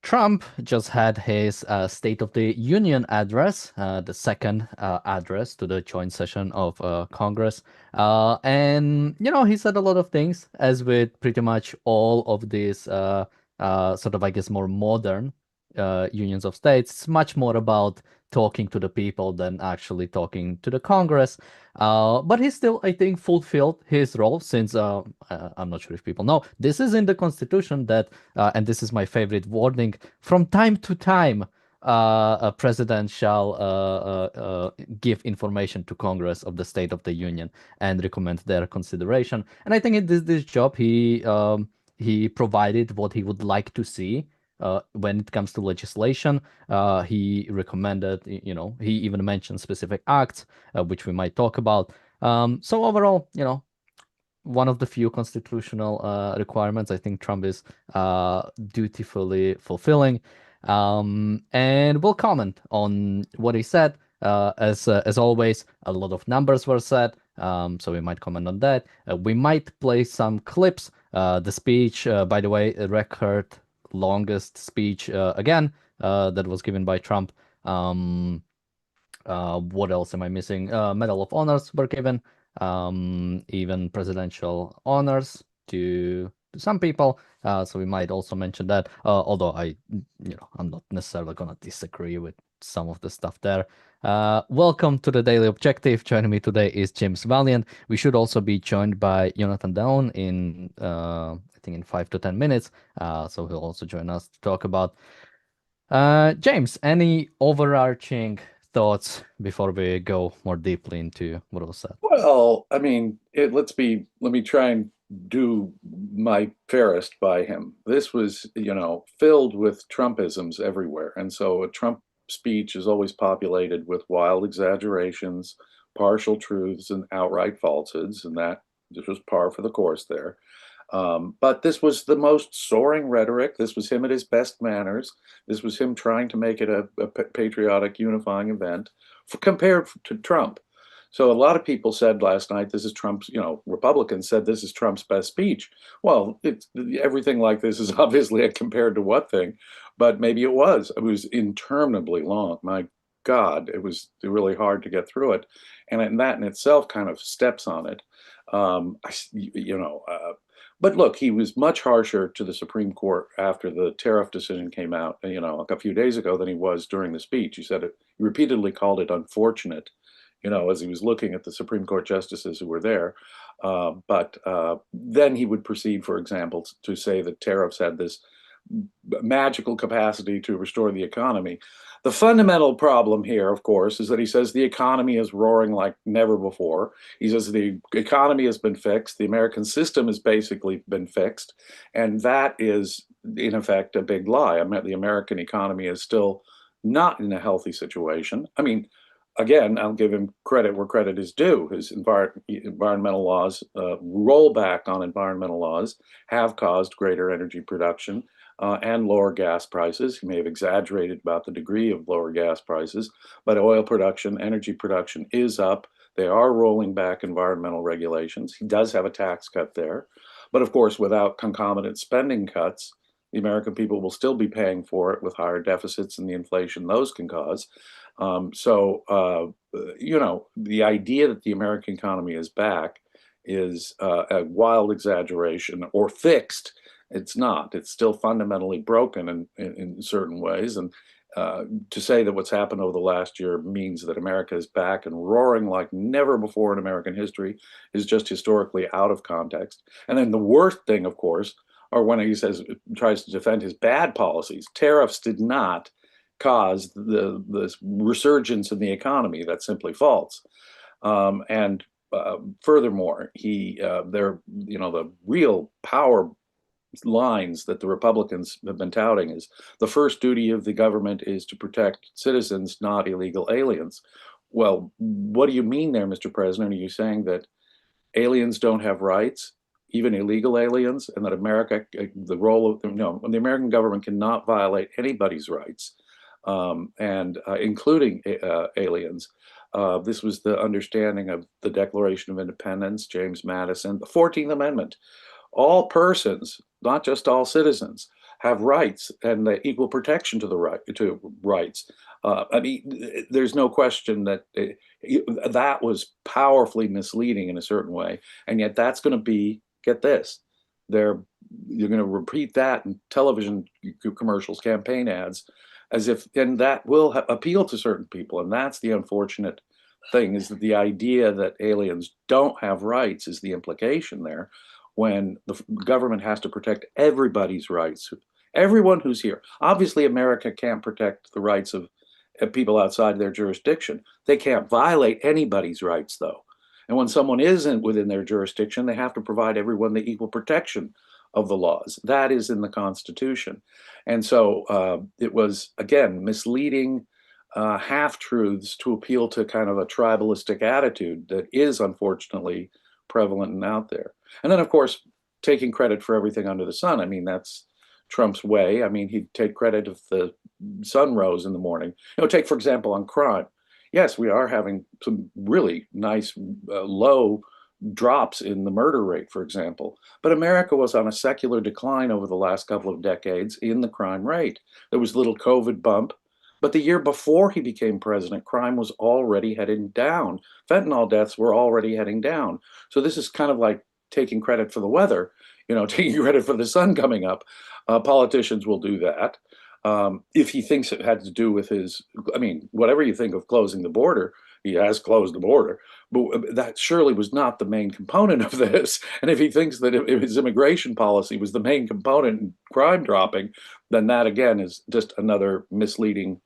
Trump just had his State of the Union address, the second address to the joint session of Congress. And, he said a lot of things, as with pretty much all of these sort of, I guess, more modern unions of states. It's much more about talking to the people than actually talking to the Congress. But he still, I think, fulfilled his role since I'm not sure if people know, this is in the Constitution that, and this is my favorite wording, from time to time, a president shall give information to Congress of the State of the Union and recommend their consideration. And I think in this job, he provided what he would like to see when it comes to legislation. He recommended, he even mentioned specific acts, which we might talk about. So overall, one of the few constitutional requirements I think Trump is dutifully fulfilling. And we'll comment on what he said. As always, a lot of numbers were said, so we might comment on that. We might play some clips. The speech, by the way, a record longest speech again that was given by Trump. What else am I missing? Medal of Honors were given, even presidential honors to some people. So we might also mention that. Although I'm not necessarily gonna disagree with some of the stuff there. Welcome to the Daily Objective. Joining me today is James Valiant. We should also be joined by Jonathan Down in I think in 5 to 10 minutes. So he'll also join us to talk about. James, any overarching thoughts before we go more deeply into what was said? Well, I mean, let me try and do my fairest by him. This was, filled with Trumpisms everywhere. And so a Trump speech is always populated with wild exaggerations, partial truths, and outright falsehoods. And this was par for the course there. But this was the most soaring rhetoric. This was him at his best manners. This was him trying to make it a patriotic, unifying event compared to Trump. So a lot of people said last night, this is Trump's, Republicans said this is Trump's best speech. Well, everything like this is obviously a compared to what thing, but maybe it was. It was interminably long. My God, it was really hard to get through it. And that in itself kind of steps on it. But look, he was much harsher to the Supreme Court after the tariff decision came out, a few days ago than he was during the speech. He said he repeatedly called it unfortunate, as he was looking at the Supreme Court justices who were there. But then he would proceed, for example, to say that tariffs had this magical capacity to restore the economy. The fundamental problem here, of course, is that he says the economy is roaring like never before. He says the economy has been fixed. The American system has basically been fixed. And that is, in effect, a big lie. I mean, the American economy is still not in a healthy situation. I mean, again, I'll give him credit where credit is due. His environmental laws, rollback on environmental laws, have caused greater energy production and lower gas prices. He may have exaggerated about the degree of lower gas prices, but oil production, energy production is up. They are rolling back environmental regulations. He does have a tax cut there. But of course, without concomitant spending cuts, the American people will still be paying for it with higher deficits and the inflation those can cause. The idea that the American economy is back is a wild exaggeration or fixed. It's not. It's still fundamentally broken in certain ways. And to say that what's happened over the last year means that America is back and roaring like never before in American history is just historically out of context. And then the worst thing, of course, are when he tries to defend his bad policies. Tariffs did not cause this resurgence in the economy. That's simply false. Furthermore, the real power lines that the Republicans have been touting is the first duty of the government is to protect citizens, not illegal aliens. Well, what do you mean there, Mr. President? Are you saying that aliens don't have rights, even illegal aliens, and that the American government cannot violate anybody's rights, including aliens? This was the understanding of the Declaration of Independence, James Madison, the 14th Amendment. All persons, not just all citizens, have rights and the equal protection to the rights. I mean, there's no question that that was powerfully misleading in a certain way, and yet that's going to be, get this, they're you're going to repeat that in television commercials, campaign ads, as if, and that will appeal to certain people, and that's the unfortunate thing, is that the idea that aliens don't have rights is the implication there, when the government has to protect everybody's rights, everyone who's here. Obviously, America can't protect the rights of people outside their jurisdiction. They can't violate anybody's rights, though. And when someone isn't within their jurisdiction, they have to provide everyone the equal protection of the laws. That is in the Constitution. And so it was, again, misleading half truths to appeal to kind of a tribalistic attitude that is unfortunately prevalent and out there. And then, of course, taking credit for everything under the sun. I mean, that's Trump's way. I mean, he'd take credit if the sun rose in the morning. Take, for example, on crime. Yes, we are having some really nice low drops in the murder rate, for example. But America was on a secular decline over the last couple of decades in the crime rate. There was a little COVID bump. But the year before he became president, crime was already heading down. Fentanyl deaths were already heading down. So this is kind of like taking credit for the weather, taking credit for the sun coming up. Politicians will do that. If he thinks it had to do with his, I mean, whatever you think of closing the border, he has closed the border, but that surely was not the main component of this. And if he thinks that if his immigration policy was the main component in crime dropping, then that again is just another misleading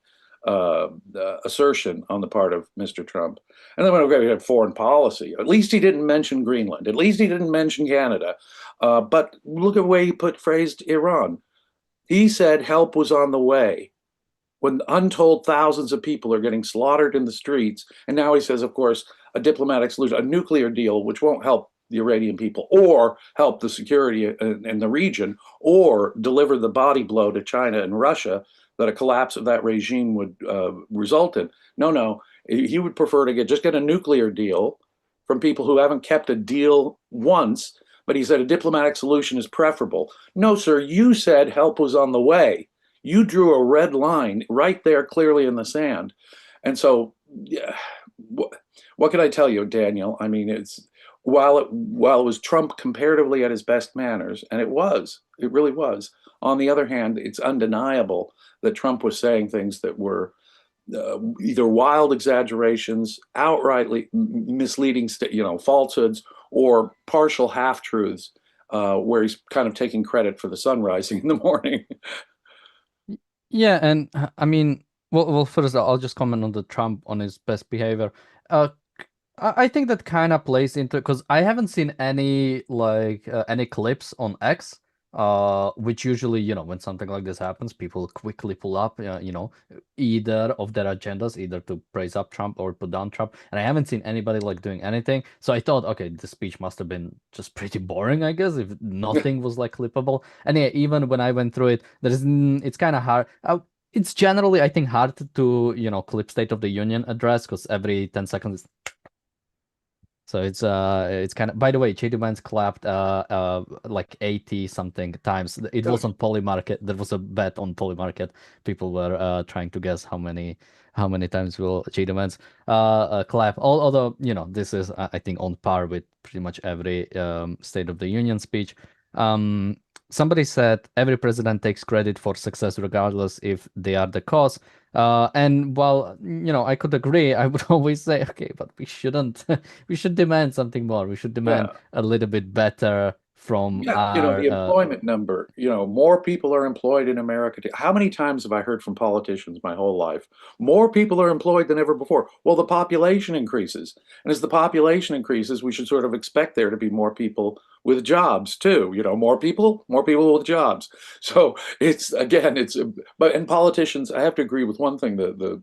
assertion on the part of Mr. Trump. And then when we had foreign policy, at least he didn't mention Greenland. At least he didn't mention Canada. But look at the way he phrased Iran. He said help was on the way when untold thousands of people are getting slaughtered in the streets. And now he says, of course, a diplomatic solution, a nuclear deal, which won't help the Iranian people or help the security in the region or deliver the body blow to China and Russia that a collapse of that regime would result in. No, he would prefer to just get a nuclear deal from people who haven't kept a deal once, but he said a diplomatic solution is preferable. No, sir, you said help was on the way. You drew a red line right there clearly in the sand. And so, yeah, what can I tell you, Daniel? I mean, while it was Trump comparatively at his best manners, and it really was. On the other hand, it's undeniable that Trump was saying things that were either wild exaggerations, outrightly misleading, falsehoods, or partial half truths, where he's kind of taking credit for the sun rising in the morning. Yeah, and I mean, well, first I'll just comment on the Trump on his best behavior. Uh, I think that kind of plays into, because I haven't seen any any clips on X, which usually, when something like this happens, people quickly pull up, either of their agendas, either to praise up Trump or put down Trump. And I haven't seen anybody doing anything. So I thought, okay, the speech must have been just pretty boring, I guess, if nothing was clippable. And yeah, even when I went through it, it's kind of hard. It's generally, I think, hard to, clip State of the Union address, because every 10 seconds so it's kind of, by the way, J.D. Vance clapped 80 something times. It was on Polymarket. There was a bet on Polymarket. People were trying to guess how many times will J.D. Vance clap. Although, this is, I think, on par with pretty much every State of the Union speech. Somebody said every president takes credit for success regardless if they are the cause. And while, I could agree, I would always say, okay, but we shouldn't. We should demand something more. We should demand Yeah. a little bit better from Yeah, our the employment number, more people are employed in America. How many times have I heard from politicians my whole life? More people are employed than ever before. Well, the population increases. And as the population increases, we should sort of expect there to be more people with jobs too. More people with jobs. So but in politicians, I have to agree with one thing the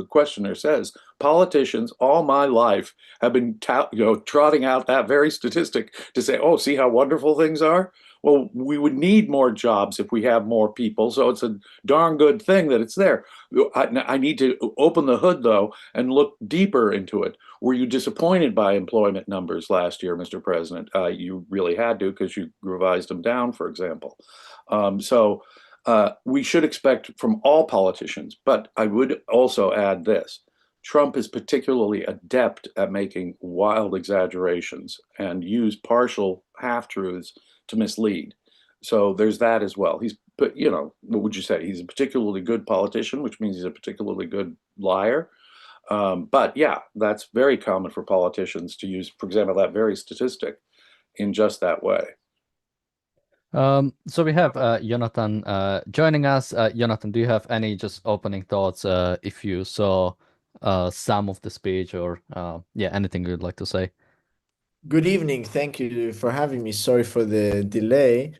questioner says. Politicians all my life have been trotting out that very statistic to say, oh, see how wonderful things are? Well, we would need more jobs if we have more people. So it's a darn good thing that it's there. I need to open the hood, though, and look deeper into it. Were you disappointed by employment numbers last year, Mr. President? You really had to because you revised them down, for example. We should expect from all politicians, but I would also add this. Trump is particularly adept at making wild exaggerations and use partial half-truths to mislead. So there's that as well. But what would you say? He's a particularly good politician, which means he's a particularly good liar. But yeah, that's very common for politicians to use, for example, that very statistic in just that way. So we have Jonathan joining us. Jonathan, do you have any just opening thoughts if you saw some of the speech or yeah, anything you'd like to say? Good evening. Thank you for having me. Sorry for the delay.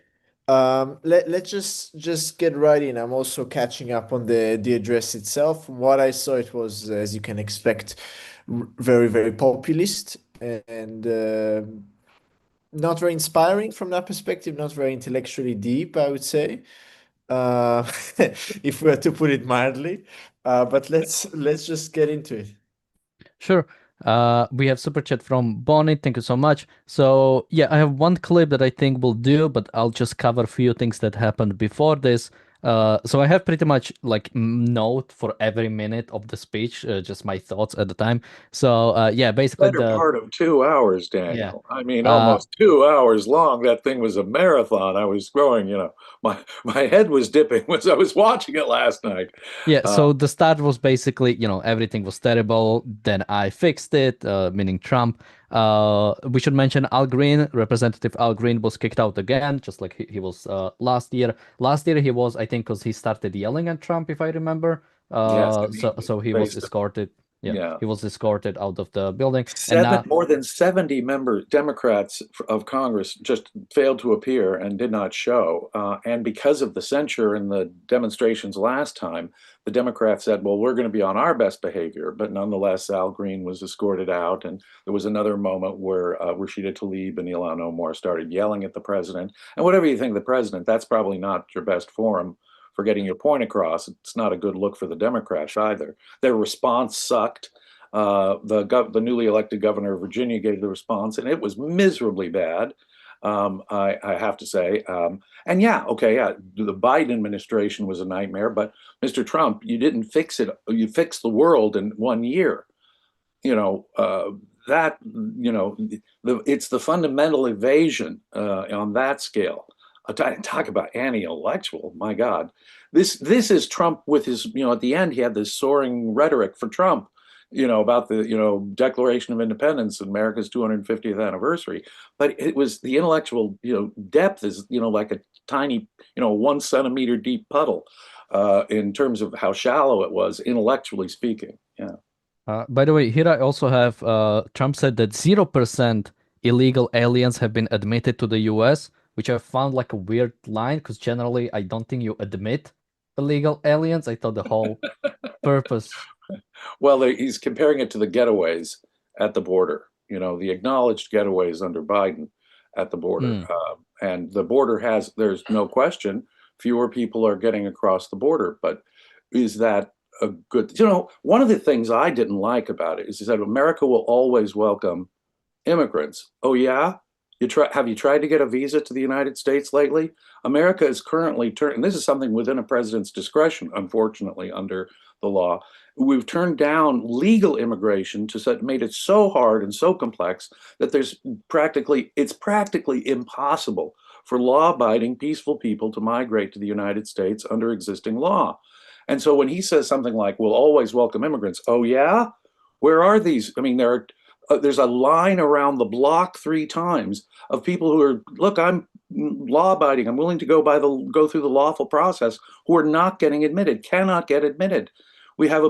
Let's just get right in. I'm also catching up on the address itself. From what I saw, it was, as you can expect, very, very populist and not very inspiring from that perspective, not very intellectually deep, I would say, uh, if we were to put it mildly. But let's just get into it. Sure. We have super chat from Bonnie. Thank you so much. So yeah, I have one clip that I think will do, but I'll just cover a few things that happened before this. So I have pretty much like note for every minute of the speech, just my thoughts at the time. So yeah, basically Better the part of 2 hours, yeah. Daniel. I mean, Uh, almost 2 hours long. That thing was a marathon. I was growing, my head was dipping as I was watching it last night. Yeah, Uh, so the start was basically, everything was terrible. Then I fixed it, meaning Trump. We should mention Al Green, Representative Al Green was kicked out again, just like he was last year. Last year he was, I think, because he started yelling at Trump, if I remember. yes, and So he was faced escorted. Yeah, yeah. he was escorted out of the building, and now More than 70 Democrats of Congress just failed to appear and did not show. And because of the censure in the demonstrations last time, the Democrats said, well, we're going to be on our best behavior. But nonetheless, Al Green was escorted out. And there was another moment where Rashida Tlaib and Ilhan Omar started yelling at the president. And whatever you think of the president, that's probably not your best forum for getting your point across. It's not a good look for the Democrats either. Their response sucked. The newly elected governor of Virginia gave the response, and it was miserably bad. I have to say. And yeah, okay, yeah, the Biden administration was a nightmare, but Mr. Trump, you didn't fix it. You fixed the world in 1 year. You know, that, it's the fundamental evasion on that scale. Talk about anti-intellectual, my God. This is Trump with his, at the end, he had this soaring rhetoric for Trump, about the, Declaration of Independence and America's 250th anniversary. But it was the intellectual, depth is, like a tiny, 1 centimeter deep puddle in terms of how shallow it was, intellectually speaking. Yeah. by the way, here I also have Trump said that 0% illegal aliens have been admitted to the US, which I found like a weird line because generally I don't think you admit illegal aliens. I thought the whole purpose. Well, he's comparing it to the getaways at the border, the acknowledged getaways under Biden at the border. Hmm. And the border there's no question, fewer people are getting across the border. But is that a good, one of the things I didn't like about it is that America will always welcome immigrants. Oh, yeah? Have you tried to get a visa to the United States lately? America is currently and this is something within a president's discretion, unfortunately, under the law. We've turned down legal immigration made it so hard and so complex that it's practically impossible for law-abiding, peaceful people to migrate to the United States under existing law. And so when he says something like, we'll always welcome immigrants, oh yeah? Where are these? I mean, there's a line around the block 3 times of people who are, look, I'm law-abiding, I'm willing to go through the lawful process, who are not getting admitted, cannot get admitted. We have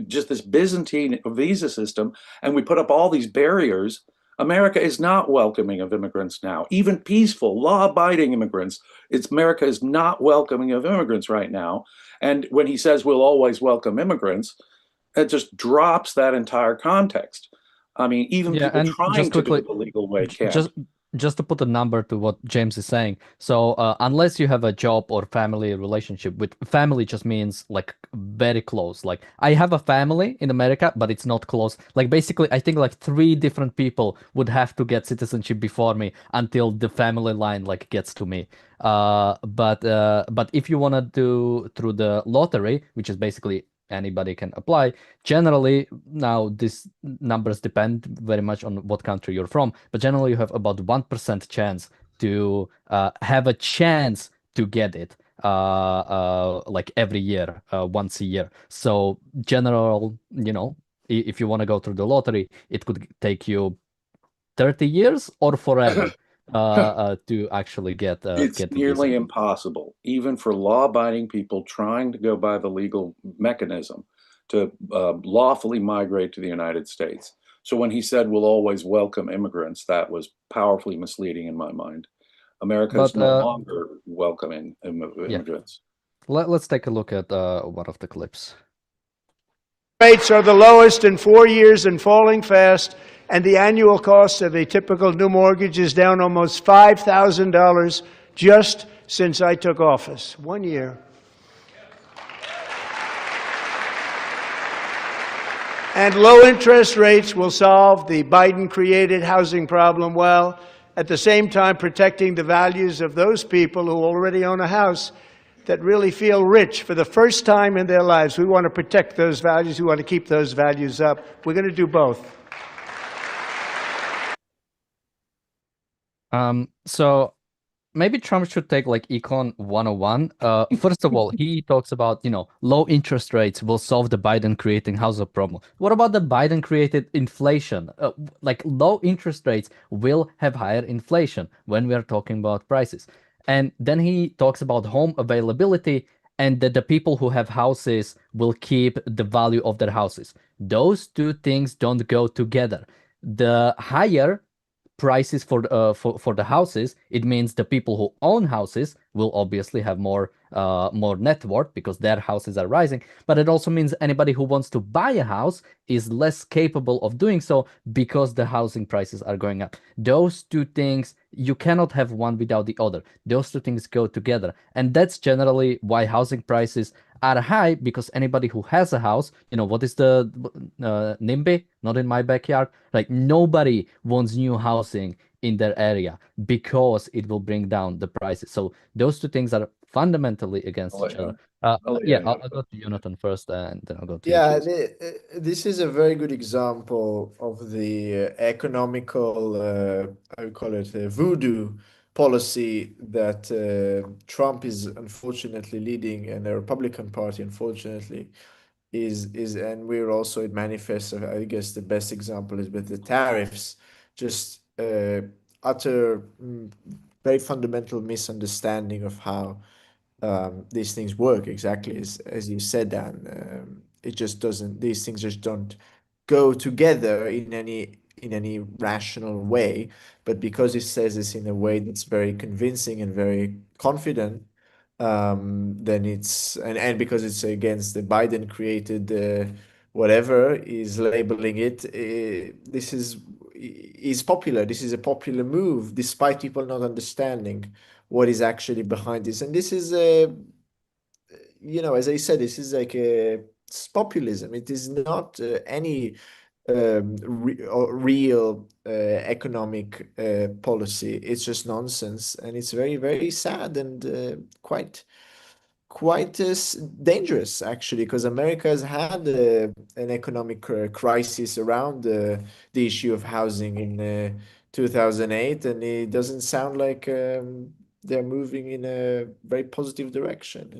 just this Byzantine visa system, and we put up all these barriers. America is not welcoming of immigrants now, even peaceful, law-abiding immigrants. America is not welcoming of immigrants right now. And when he says we'll always welcome immigrants, it just drops that entire context. I mean, even Yeah, people and trying just to do quickly, it the legal way j- just can't. just to put a number to what James is saying. So unless you have a job or family relationship, with family just means like very close. Like I have a family in America, but it's not close. Like basically, I think like three different people would have to get citizenship before me until the family line like gets to me. But if you want to do through the lottery, which is basically anybody can apply. Generally, now these numbers depend very much on what country you're from, but generally you have about 1% chance to have a chance to get it like every year, once a year. So general, if you want to go through the lottery, it could take you 30 years or forever to actually It's get the visa. nearly impossible, even for law-abiding people trying to go by the legal mechanism to lawfully migrate to the United States. So when he said we'll always welcome immigrants, that was powerfully misleading in my mind. America is But no longer welcoming yeah, immigrants. let's take a look at one of the clips. Rates are the lowest in 4 years and falling fast, and the annual cost of a typical new mortgage is down almost $5,000 just since I took office. 1 year. And low interest rates will solve the Biden-created housing problem well, at the same time protecting the values of those people who already own a house that really feel rich for the first time in their lives. We want to protect those values. We want to keep those values up. We're going to do both. So maybe Trump should take like Econ 101. First of all, he talks about, low interest rates will solve the Biden creating housing problem. What about the Biden created inflation? Like low interest rates will have higher inflation when we are talking about prices. And then he talks about home availability and that the people who have houses will keep the value of their houses. Those two things don't go together. The higher prices for the houses, it means the people who own houses will obviously have more net worth because their houses are rising. But it also means anybody who wants to buy a house is less capable of doing so because the housing prices are going up. Those two things, you cannot have one without the other. Those two things go together, and that's generally why housing prices are high, because anybody who has a house, what is the NIMBY? Not in my backyard. Like nobody wants new housing in their area because it will bring down the prices. So those two things are fundamentally against each other. Yeah, I'll go to Jonathan first, and then I'll go to you. Yeah, this is a very good example of the economical, I would call it voodoo policy that Trump is unfortunately leading, and the Republican Party, unfortunately, and we're also, it manifests. I guess the best example is with the tariffs, just utter, very fundamental misunderstanding of how these things work exactly as you said, Dan. It just doesn't. These things just don't go together in any rational way. But because he says this in a way that's very convincing and very confident, then and because it's against the Biden created whatever is labeling it. This is popular. This is a popular move, despite people not understanding what is actually behind this. And this is as I said, this is like it's populism. It is not any real economic policy. It's just nonsense, and it's very, very sad and quite dangerous, actually, because America has had an economic crisis around the issue of housing in 2008, and it doesn't sound like they're moving in a very positive direction.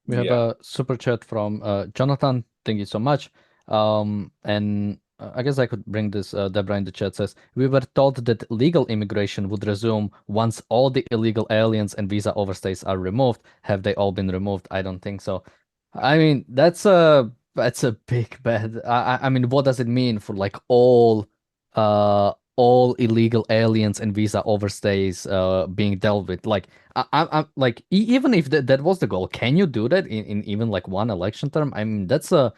We have a super chat from Jonathan. Thank you so much. And I guess I could bring this. Deborah in the chat says, we were told that legal immigration would resume once all the illegal aliens and visa overstays are removed. Have they all been removed? I don't think so. I mean, that's a big bet. I mean, what does it mean for like all illegal aliens and visa overstays being dealt with? Like I'm like even if that was the goal, can you do that in even like one election term? I mean, that's a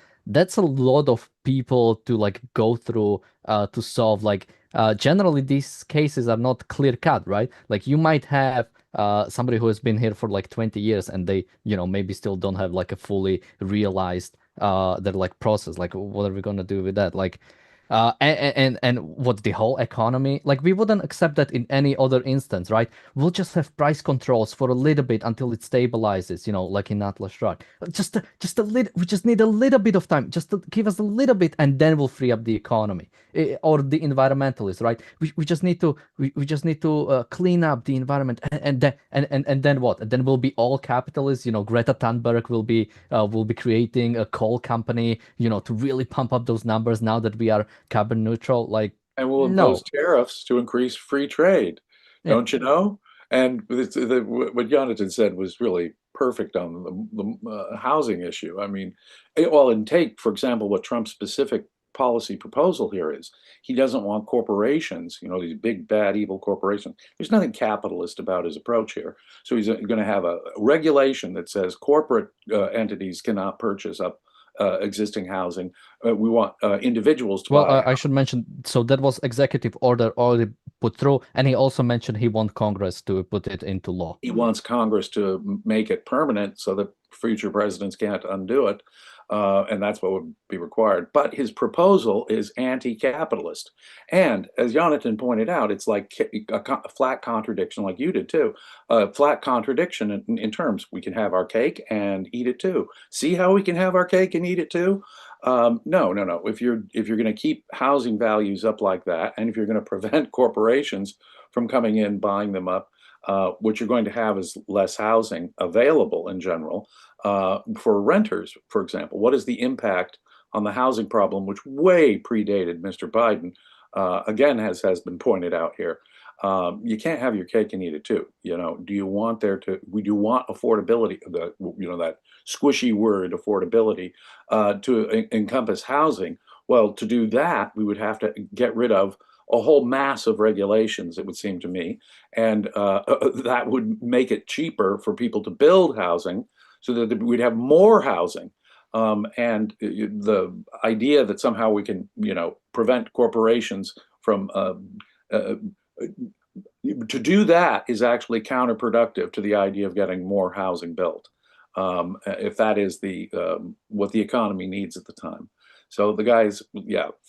lot of people to like go through to solve. Like generally these cases are not clear cut, right? Like you might have somebody who has been here for like 20 years and they, maybe still don't have like a fully realized their like process. Like, what are we gonna do with that? Like, and what the whole economy, like we wouldn't accept that in any other instance, right? We'll just have price controls for a little bit until it stabilizes, like in Atlas Shrugged. Just a little, we just need a little bit of time, just to give us a little bit, and then we'll free up the economy. Or the environmentalists, right? We just need to clean up the environment, and then what? And then we'll be all capitalists. Greta Thunberg will be creating a coal company, to really pump up those numbers now that we are carbon neutral. Like, And we'll impose no. tariffs to increase free trade, Yeah. don't you know? And what Jonathan said was really perfect on the housing issue. I mean, and take, for example, what Trump's specific policy proposal here is. He doesn't want corporations, these big, bad, evil corporations. There's nothing capitalist about his approach here. So he's going to have a regulation that says corporate entities cannot purchase up existing housing. We want individuals to Well, buy. I should mention, so that was executive order already put through, and he also mentioned he wants Congress to put it into law. He wants Congress to make it permanent so that future presidents can't undo it. And that's what would be required. But his proposal is anti-capitalist. And as Jonathan pointed out, it's like a flat contradiction, like you did too. A flat contradiction in terms, we can have our cake and eat it too. See how we can have our cake and eat it too? No. If you're going to keep housing values up like that, and if you're going to prevent corporations from coming in, buying them up, what you're going to have is less housing available in general for renters, for example. What is the impact on the housing problem, which way predated Mr. Biden? Again, has been pointed out here. You can't have your cake and eat it too. Do you want affordability? That squishy word affordability to encompass housing. Well, to do that, we would have to get rid of a whole mass of regulations, it would seem to me, and that would make it cheaper for people to build housing, so that we'd have more housing. And the idea that somehow we can, prevent corporations from to do that is actually counterproductive to the idea of getting more housing built, if that is what the economy needs at the time. So the guy's,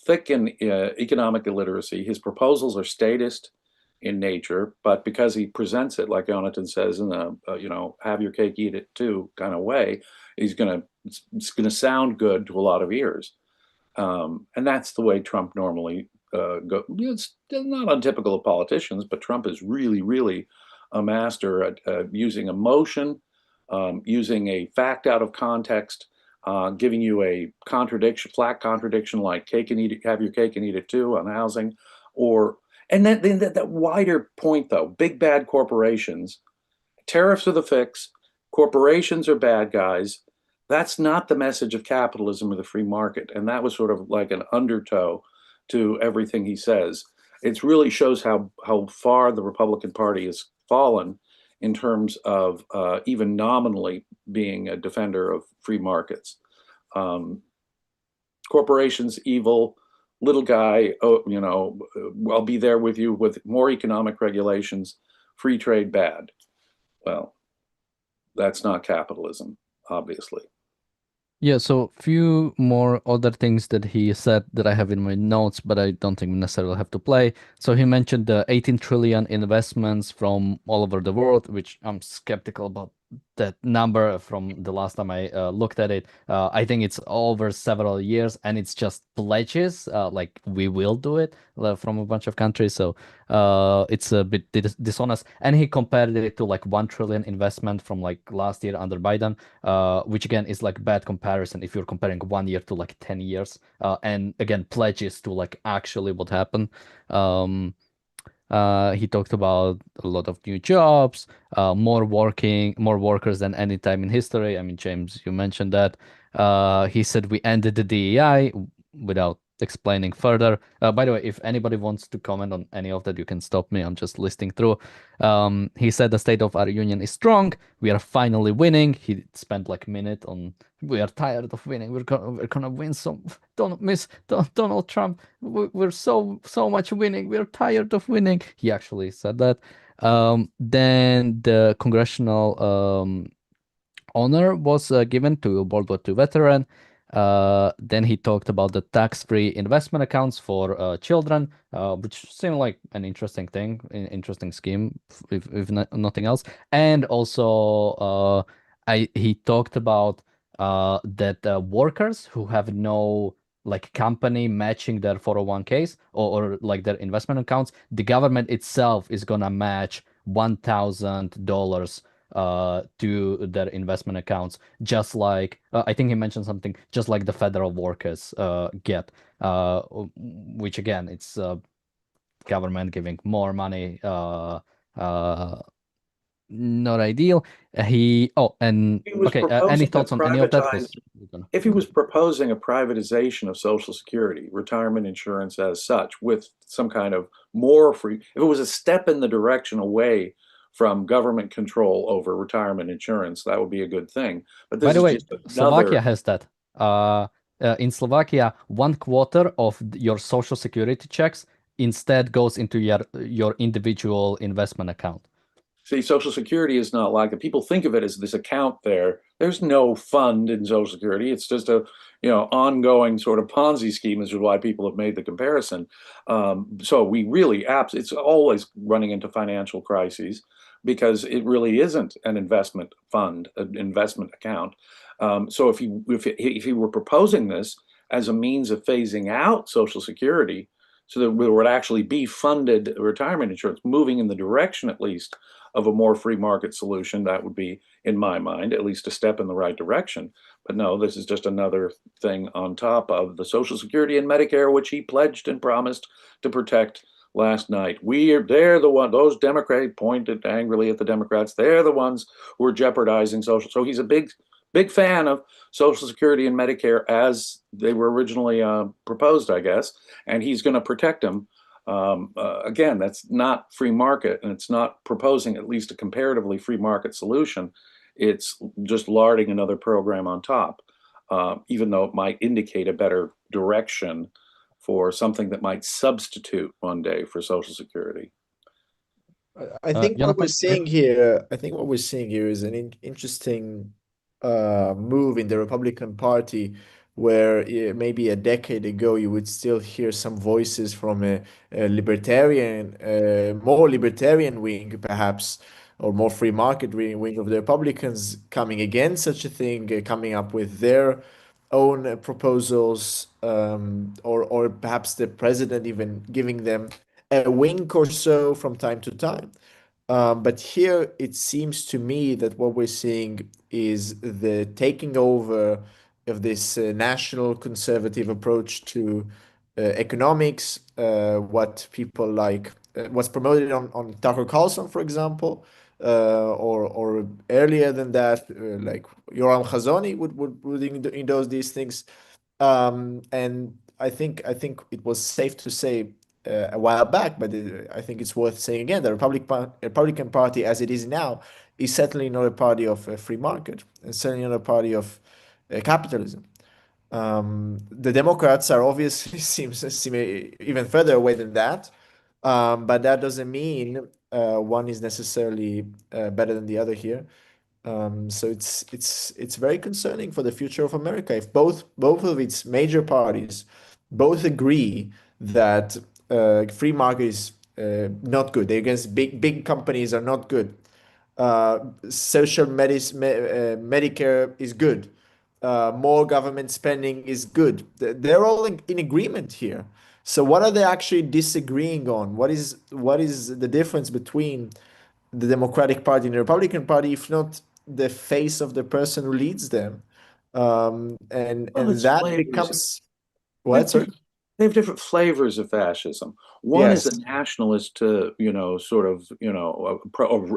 thick in economic illiteracy. His proposals are statist in nature, but because he presents it, like Jonathan says, in a have your cake, eat it too kind of way, it's gonna sound good to a lot of ears, and that's the way Trump normally goes. It's not untypical of politicians, but Trump is really, really a master at using emotion, using a fact out of context, giving you a flat contradiction, like cake and eat it, have your cake and eat it too on housing, and then that wider point though, big bad corporations, tariffs are the fix, corporations are bad guys. That's not the message of capitalism or the free market, and that was sort of like an undertow to everything he says. It really shows how far the Republican Party has fallen in terms of even nominally being a defender of free markets. Corporations evil, little guy, I'll be there with you with more economic regulations, free trade bad. Well, that's not capitalism, obviously. Yeah, so few more other things that he said that I have in my notes, but I don't think we necessarily have to play. So he mentioned the 18 trillion investments from all over the world, which I'm skeptical about that number from the last time I looked at it. I think it's over several years, and it's just pledges, like we will do it from a bunch of countries. So it's a bit dishonest. And he compared it to like 1 trillion investment from like last year under Biden, which again is like bad comparison if you're comparing 1 year to like 10 years. And again, pledges to like actually what happened. He talked about a lot of new jobs, more workers than any time in history. I mean, James, you mentioned that. He said we ended the DEI without explaining further. By the way, if anybody wants to comment on any of that, you can stop me. I'm just listing through. He said the state of our union is strong. We are finally winning. He spent like a minute on we are tired of winning. We're gonna win some. Don't miss Donald Trump. We're so much winning. We're tired of winning. He actually said that. Then the congressional honor was given to World War II veteran. Then he talked about the tax-free investment accounts for children, which seemed like an interesting thing, interesting scheme, if nothing else. And also, he talked about that workers who have no like company matching their 401ks or like their investment accounts, the government itself is gonna match $1,000 to their investment accounts, just like I think he mentioned something, just like the federal workers get, which again, it's government giving more money, not ideal. And He was okay, any proposing a thoughts on any of that? Because if he was proposing a privatization of Social Security, retirement insurance as such, with some kind of more free, if it was a step in the direction away from government control over retirement insurance, that would be a good thing. But by this the is way, just Slovakia another. has that. In Slovakia, 1/4 of your social security checks instead goes into your individual investment account. See, Social Security is not like that. People think of it as this account there. There's no fund in Social Security. It's just a, ongoing sort of Ponzi scheme, which is why people have made the comparison. So we really, it's always running into financial crises because it really isn't an investment fund, an investment account. So if he were proposing this as a means of phasing out Social Security, so that there would actually be funded retirement insurance, moving in the direction at least of a more free market solution, that would be, in my mind, at least a step in the right direction. But no, this is just another thing on top of the Social Security and Medicare, which he pledged and promised to protect last night. They're the one, those Democrats pointed angrily at the Democrats. They're the ones who are jeopardizing social. So he's a big fan of Social Security and Medicare as they were originally proposed, I guess, and he's going to protect them. Again, that's not free market, and it's not proposing at least a comparatively free market solution. It's just larding another program on top, even though it might indicate a better direction for something that might substitute one day for Social Security. I think what we're Jonathan, yeah. seeing here, I think what we're seeing here is an interesting move in the Republican Party, where maybe a decade ago you would still hear some voices from a libertarian, more libertarian wing, perhaps, or more free market wing of the Republicans coming against such a thing, coming up with their own proposals, or perhaps the president even giving them a wink or so from time to time. But here it seems to me that what we're seeing is the taking over of this national conservative approach to economics, what people like, what's promoted on Tucker Carlson, for example, or earlier than that, like Yoram Khazoni would endorse these things. And I think it was safe to say a while back, but I think it's worth saying again, the Republican Party, as it is now, is certainly not a party of a free market, and certainly not a party of capitalism. The Democrats are obviously seem even further away than that, but that doesn't mean one is necessarily better than the other here. So it's very concerning for the future of America if both of its major parties both agree that free market is not good. They're against big companies are not good. Medicare is good. More government spending is good. They're all in agreement here. So what are they actually disagreeing on? What is the difference between the Democratic Party and the Republican Party, if not the face of the person who leads them? And Well, and it's that flavors. becomes I what? think Sorry. They have different flavors of fascism. One is Yes, a nationalist to, sort of,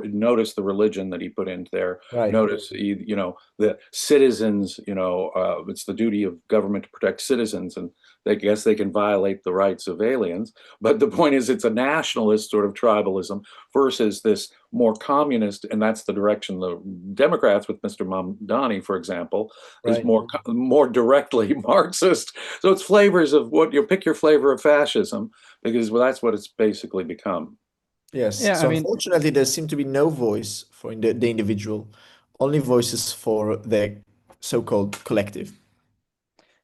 notice the religion that he put into there. right. Notice, the citizens, it's the duty of government to protect citizens, and they guess they can violate the rights of aliens. But the point is, it's a nationalist sort of tribalism versus this more communist, and that's the direction the Democrats with Mr. Mamdani, for example, is Right. more directly Marxist. So it's flavors of what you pick your flavor of fascism, because well, that's what it's basically become. Yes. Yeah, I So mean, unfortunately, there seems to be no voice for the individual, only voices for the so-called collective.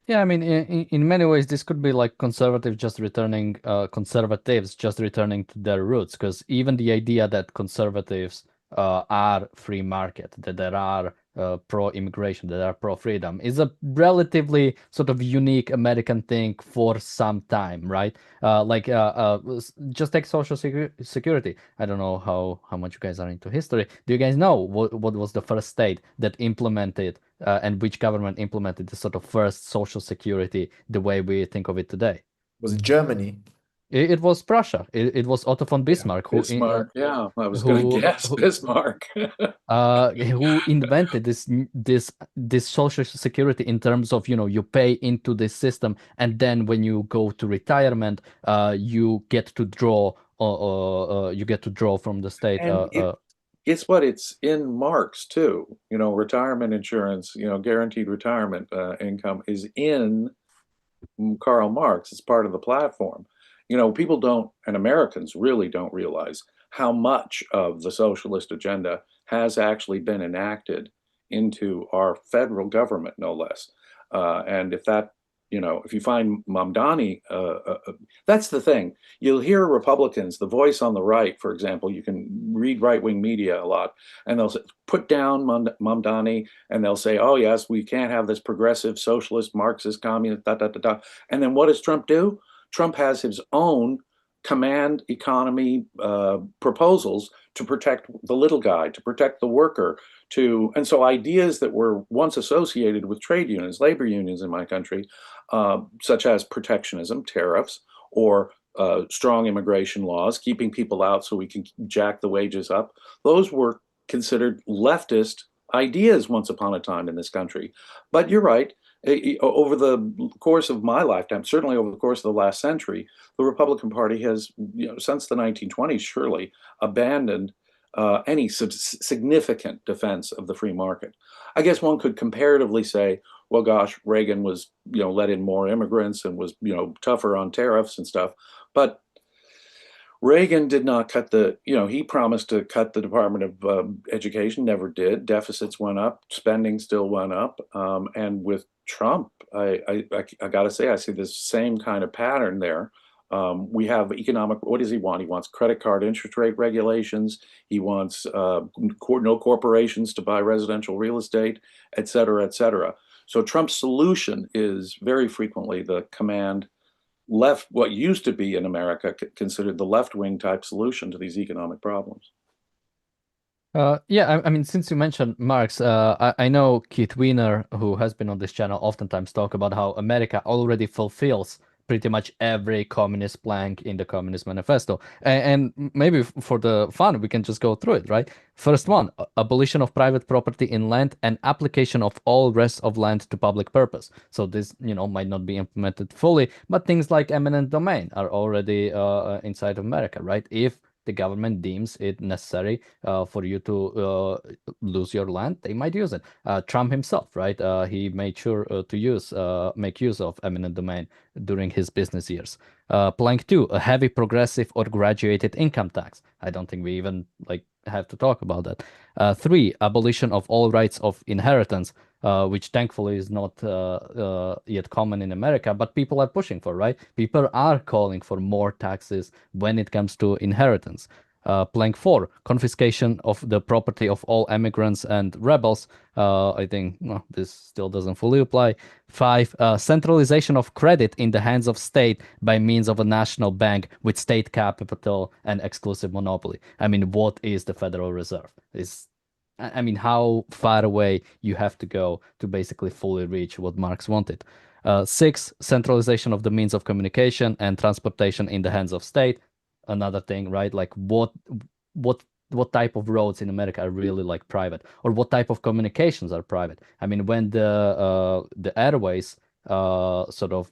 yeah, I mean, in many ways, this could be like conservatives just returning to their roots, because even the idea that conservatives are free market, that there are pro-immigration, that are pro-freedom, is a relatively sort of unique American thing for some time, right? Just take social security. I don't know how much you guys are into history. Do you guys know what was the first state that implemented and which government implemented the sort of first social security the way we think of it today? Was it Germany? It was Prussia. It was Otto von Yeah. Bismarck Bismarck, yeah, I was going to who guess Bismarck. who invented this social security in terms of, you pay into this system, and then when you go to retirement, you get to draw you get to draw from the state. And it's in Marx too. Retirement insurance, guaranteed retirement income is in Karl Marx. It's part of the platform. People don't, and Americans really don't realize how much of the socialist agenda has actually been enacted into our federal government, no less. And if you find Mamdani, that's the thing. You'll hear Republicans, the voice on the right, for example, you can read right-wing media a lot, and they'll say, put down Mamdani, and they'll say, oh, yes, we can't have this progressive, socialist, Marxist, communist, da, da, da, da. And then what does Trump do? Trump has his own command economy proposals to protect the little guy, to protect the worker, and so ideas that were once associated with trade unions, labor unions in my country, such as protectionism, tariffs, or strong immigration laws, keeping people out so we can jack the wages up, those were considered leftist ideas once upon a time in this country. But you're right. Over the course of my lifetime, certainly over the course of the last century, the Republican Party has, since the 1920s, surely abandoned any significant defense of the free market. I guess one could comparatively say, well, gosh, Reagan was, let in more immigrants and was, tougher on tariffs and stuff. But Reagan did not he promised to cut the Department of Education, never did. Deficits went up, spending still went up. And with Trump, I got to say, I see this same kind of pattern there. We have what does he want? He wants credit card interest rate regulations. He wants no corporations to buy residential real estate, et cetera, et cetera. So Trump's solution is very frequently the command left, what used to be in America considered the left-wing type solution to these economic problems. Yeah, I mean, since you mentioned Marx, I know Keith Weiner, who has been on this channel, oftentimes talk about how America already fulfills pretty much every communist plank in the Communist Manifesto. And maybe for the fun, we can just go through it, right? First one, abolition of private property in land and application of all rest of land to public purpose. So this, might not be implemented fully, but things like eminent domain are already inside of America, right? If the government deems it necessary for you to lose your land, they might use it. Trump himself, right? He made sure to make use of eminent domain during his business years. Plank 2, a heavy progressive or graduated income tax. I don't think we even have to talk about that. 3, abolition of all rights of inheritance, which thankfully is not yet common in America, but people are pushing for, right? People are calling for more taxes when it comes to inheritance. Plank 4, confiscation of the property of all immigrants and rebels. I think this still doesn't fully apply. 5, centralization of credit in the hands of state by means of a national bank with state capital and exclusive monopoly. I mean, what is the Federal Reserve? I mean, how far away you have to go to basically fully reach what Marx wanted. Six, centralization of the means of communication and transportation in the hands of state. Another thing, right? Like what what type of roads in America are really like private, or what type of communications are private? I mean, when the airways sort of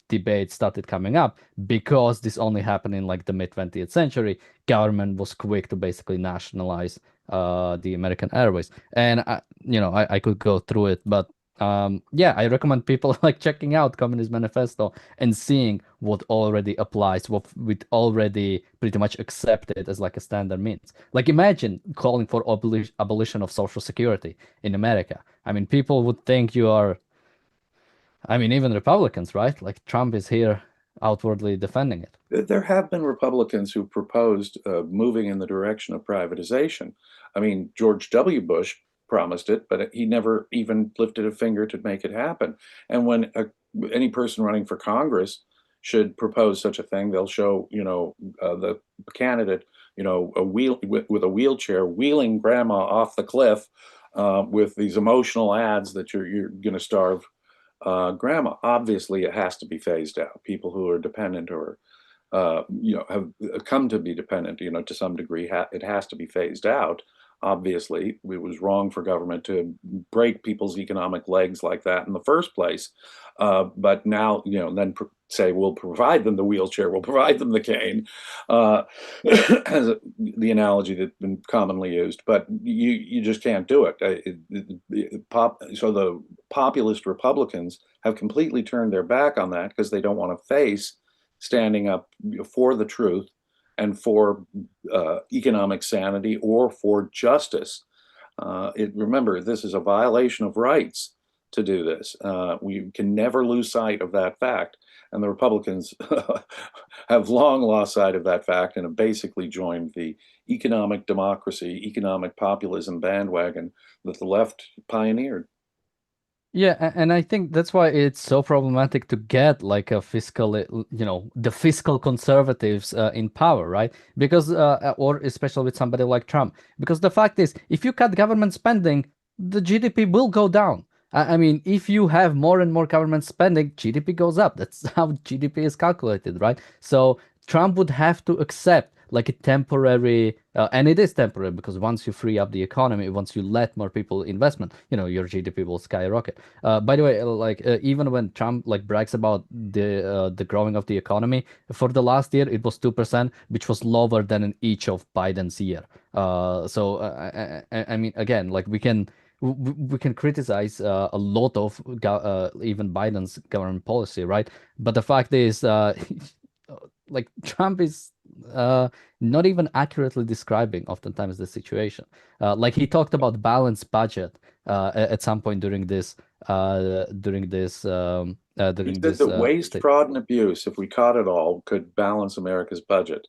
debate started coming up, because this only happened in like the mid 20th century, government was quick to basically nationalize the American Airways. And I could go through it, but yeah, I recommend people like checking out Communist Manifesto and seeing what already applies, what we already pretty much accepted as like a standard means. Like imagine calling for abolition of Social Security in America. I mean, people would think you are, I mean, even Republicans, right? Like Trump is here outwardly defending it. There have been Republicans who proposed moving in the direction of privatization. I mean, George W. Bush promised it, but he never even lifted a finger to make it happen. And when any person running for Congress should propose such a thing, they'll show, the candidate, with a wheelchair wheeling grandma off the cliff with these emotional ads that you're going to starve grandma. Obviously, it has to be phased out. People who are dependent or have come to be dependent, to some degree, it has to be phased out. Obviously, it was wrong for government to break people's economic legs like that in the first place. But now, then say we'll provide them the wheelchair, we'll provide them the cane, as the analogy that's been commonly used. But you just can't do it. So the populist Republicans have completely turned their back on that because they don't want to face standing up for the truth and for economic sanity or for justice. Remember, this is a violation of rights to do this. We can never lose sight of that fact. And the Republicans have long lost sight of that fact and have basically joined the economic democracy, economic populism bandwagon that the left pioneered. Yeah, and I think that's why it's so problematic to get like a fiscal, the fiscal conservatives in power, right? Because, or especially with somebody like Trump, because the fact is, if you cut government spending, the GDP will go down. I mean, if you have more and more government spending, GDP goes up. That's how GDP is calculated, right? So Trump would have to accept like a temporary, and it is temporary because once you free up the economy, once you let more people investment, your GDP will skyrocket. By the way, even when Trump like brags about the growing of the economy for the last year, it was 2%, which was lower than in each of Biden's year. So I mean, again, like we can criticize a lot of even Biden's government policy, right? But the fact is, like Trump is not even accurately describing oftentimes the situation. Like he talked about balanced budget at some point during this He said that waste, fraud, and abuse, if we caught it all, could balance America's budget.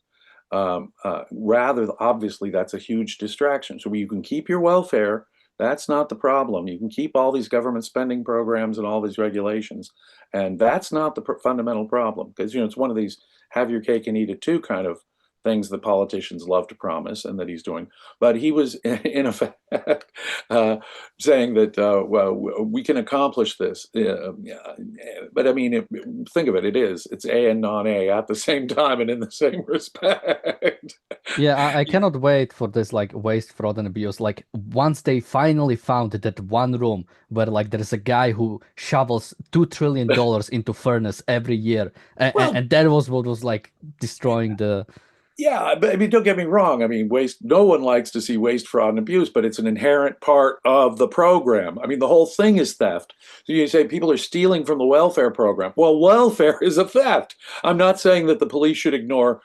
Rather, obviously, that's a huge distraction. So you can keep your welfare. That's not the problem. You can keep all these government spending programs and all these regulations, and that's not the fundamental problem. Because it's one of these have your cake and eat it too kind of things that politicians love to promise, and that he's doing. But he was in effect saying that well, we can accomplish this. But I mean, think of it. It's A and non-A at the same time and in the same respect. Yeah, I cannot wait for this like waste, fraud, and abuse. Like once they finally found that one room where like there's a guy who shovels $2 trillion into furnace every year, and that was what was like destroying the. Yeah, but I mean, don't get me wrong. I mean, waste, no one likes to see waste, fraud, and abuse, but it's an inherent part of the program. I mean, the whole thing is theft. So you say people are stealing from the welfare program. Well, welfare is a theft. I'm not saying that the police should ignore,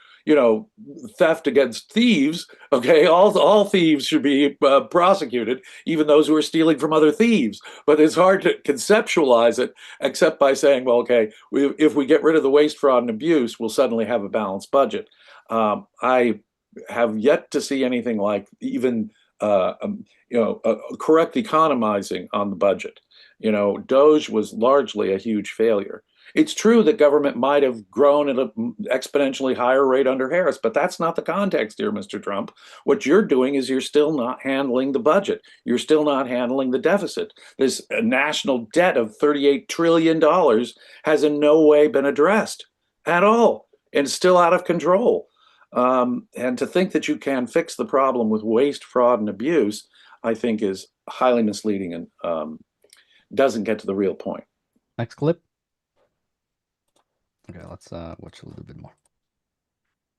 theft against thieves. Okay, all thieves should be prosecuted, even those who are stealing from other thieves. But it's hard to conceptualize it except by saying, well, okay, if we get rid of the waste, fraud, and abuse, we'll suddenly have a balanced budget. I have yet to see anything like even correct economizing on the budget. Doge was largely a huge failure. It's true that government might have grown at an exponentially higher rate under Harris, but that's not the context here, Mr. Trump. What you're doing is you're still not handling the budget. You're still not handling the deficit. This national debt of $38 trillion has in no way been addressed at all, and still out of control. And to think that you can fix the problem with waste, fraud, and abuse, I think is highly misleading and doesn't get to the real point. Next clip. Okay, let's watch a little bit more.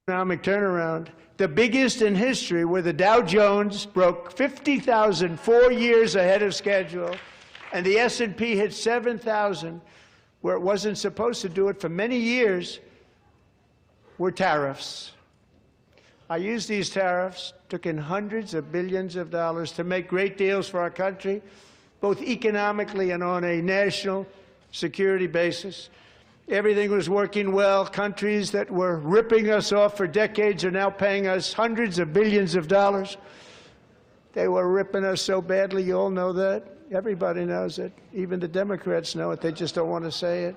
Economic turnaround, the biggest in history, where the Dow Jones broke 50,000 4 years ahead of schedule, and the S&P hit 7,000, where it wasn't supposed to do it for many years, were tariffs. I used these tariffs, took in hundreds of billions of dollars to make great deals for our country, both economically and on a national security basis. Everything was working well. Countries that were ripping us off for decades are now paying us hundreds of billions of dollars. They were ripping us so badly, you all know that. Everybody knows it. Even the Democrats know it. They just don't want to say it.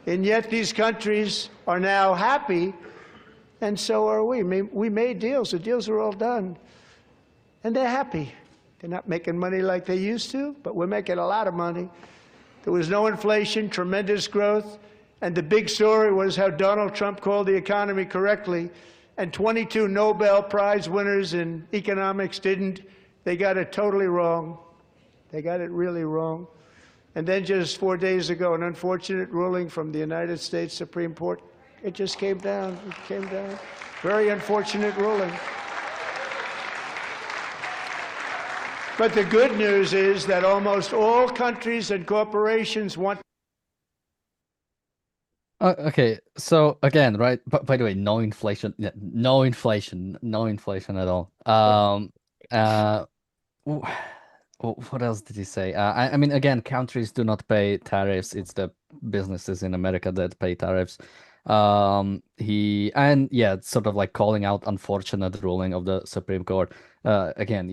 And yet these countries are now happy, and so are we. We made deals. The deals are all done. And they're happy. They're not making money like they used to, but we're making a lot of money. There was no inflation, tremendous growth. And the big story was how Donald Trump called the economy correctly, and 22 Nobel Prize winners in economics didn't. They got it totally wrong. They got it really wrong. And then just 4 days ago, an unfortunate ruling from the United States Supreme Court. It just came down. It came down. Very unfortunate ruling. But the good news is that almost all countries and corporations want. Okay, so again, right? By the way, no inflation, no inflation at all. What else did he say? I mean, again, countries do not pay tariffs. It's the businesses in America that pay tariffs. It's sort of like calling out unfortunate ruling of the Supreme Court. Again,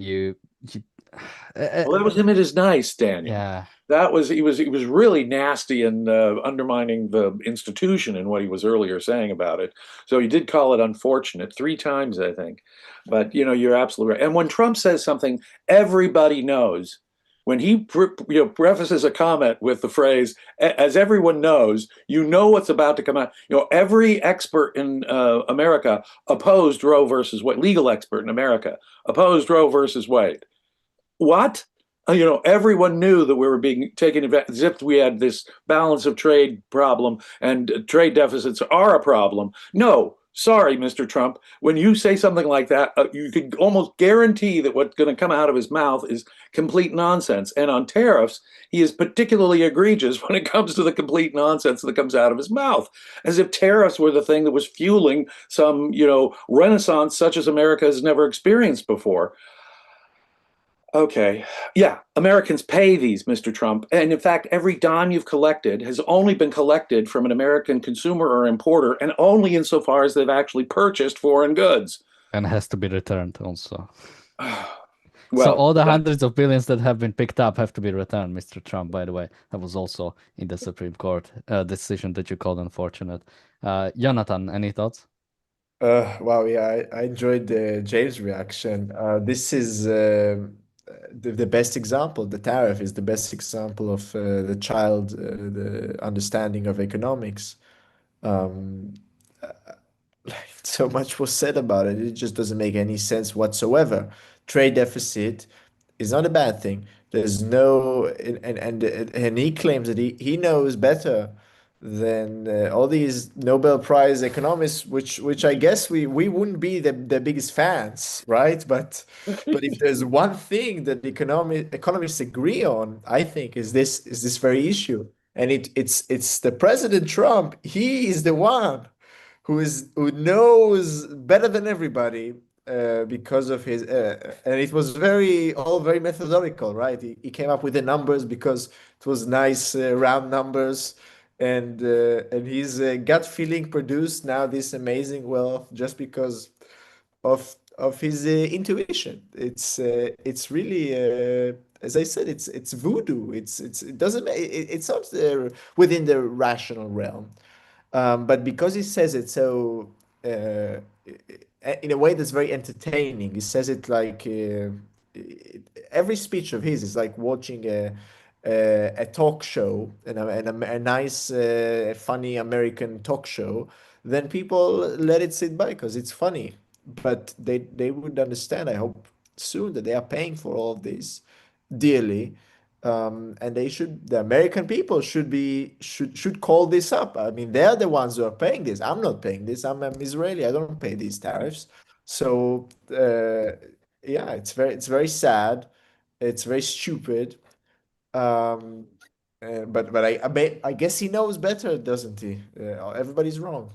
well, that was him at his nice, Daniel. Yeah. He was really nasty and undermining the institution in what he was earlier saying about it. So he did call it unfortunate 3 times, I think. But you're absolutely right. And when Trump says something, everybody knows. When he prefaces a comment with the phrase, "As everyone knows," what's about to come out. Every expert in America opposed Roe versus Wade. Legal expert in America opposed Roe versus Wade. What? Everyone knew that we were being taken advantage, as if we had this balance of trade problem and trade deficits are a problem. No, sorry, Mr. Trump. When you say something like that, you could almost guarantee that what's going to come out of his mouth is complete nonsense. And on tariffs, he is particularly egregious when it comes to the complete nonsense that comes out of his mouth, as if tariffs were the thing that was fueling some, renaissance such as America has never experienced before. Okay. Yeah, Americans pay these, Mr. Trump. And in fact, every dime you've collected has only been collected from an American consumer or importer, and only insofar as they've actually purchased foreign goods. And has to be returned also. Well, so all the hundreds of billions that have been picked up have to be returned, Mr. Trump, by the way. That was also in the Supreme Court decision that you called unfortunate. Jonathan, any thoughts? Wow, yeah, I enjoyed James' reaction. This is the best example. The tariff is the best example of the understanding of economics. So much was said about it. It just doesn't make any sense whatsoever. Trade deficit is not a bad thing. There's no, and he claims that he knows better than all these Nobel Prize economists, which I guess we wouldn't be the biggest fans, right? But if there's one thing that the economists agree on, I think is this very issue, and it's the President Trump. He is the one who knows better than everybody because of his and it was all very methodological, right? He came up with the numbers because it was nice round numbers. And his gut feeling produced now this amazing wealth just because of intuition. It's really as I said, it's voodoo. It doesn't it's not within the rational realm. But because he says it so in a way that's very entertaining, he says it like every speech of his is like watching a talk show and a nice funny American talk show. Then people let it sit by because it's funny. But they would understand, I hope, soon that they are paying for all of this dearly, and the American people should call this up. I mean, they're the ones who are paying this. I'm not paying this. I'm Israeli. I don't pay these tariffs. So yeah, it's very sad. It's very stupid. Um, but I guess he knows better, doesn't he? Everybody's wrong.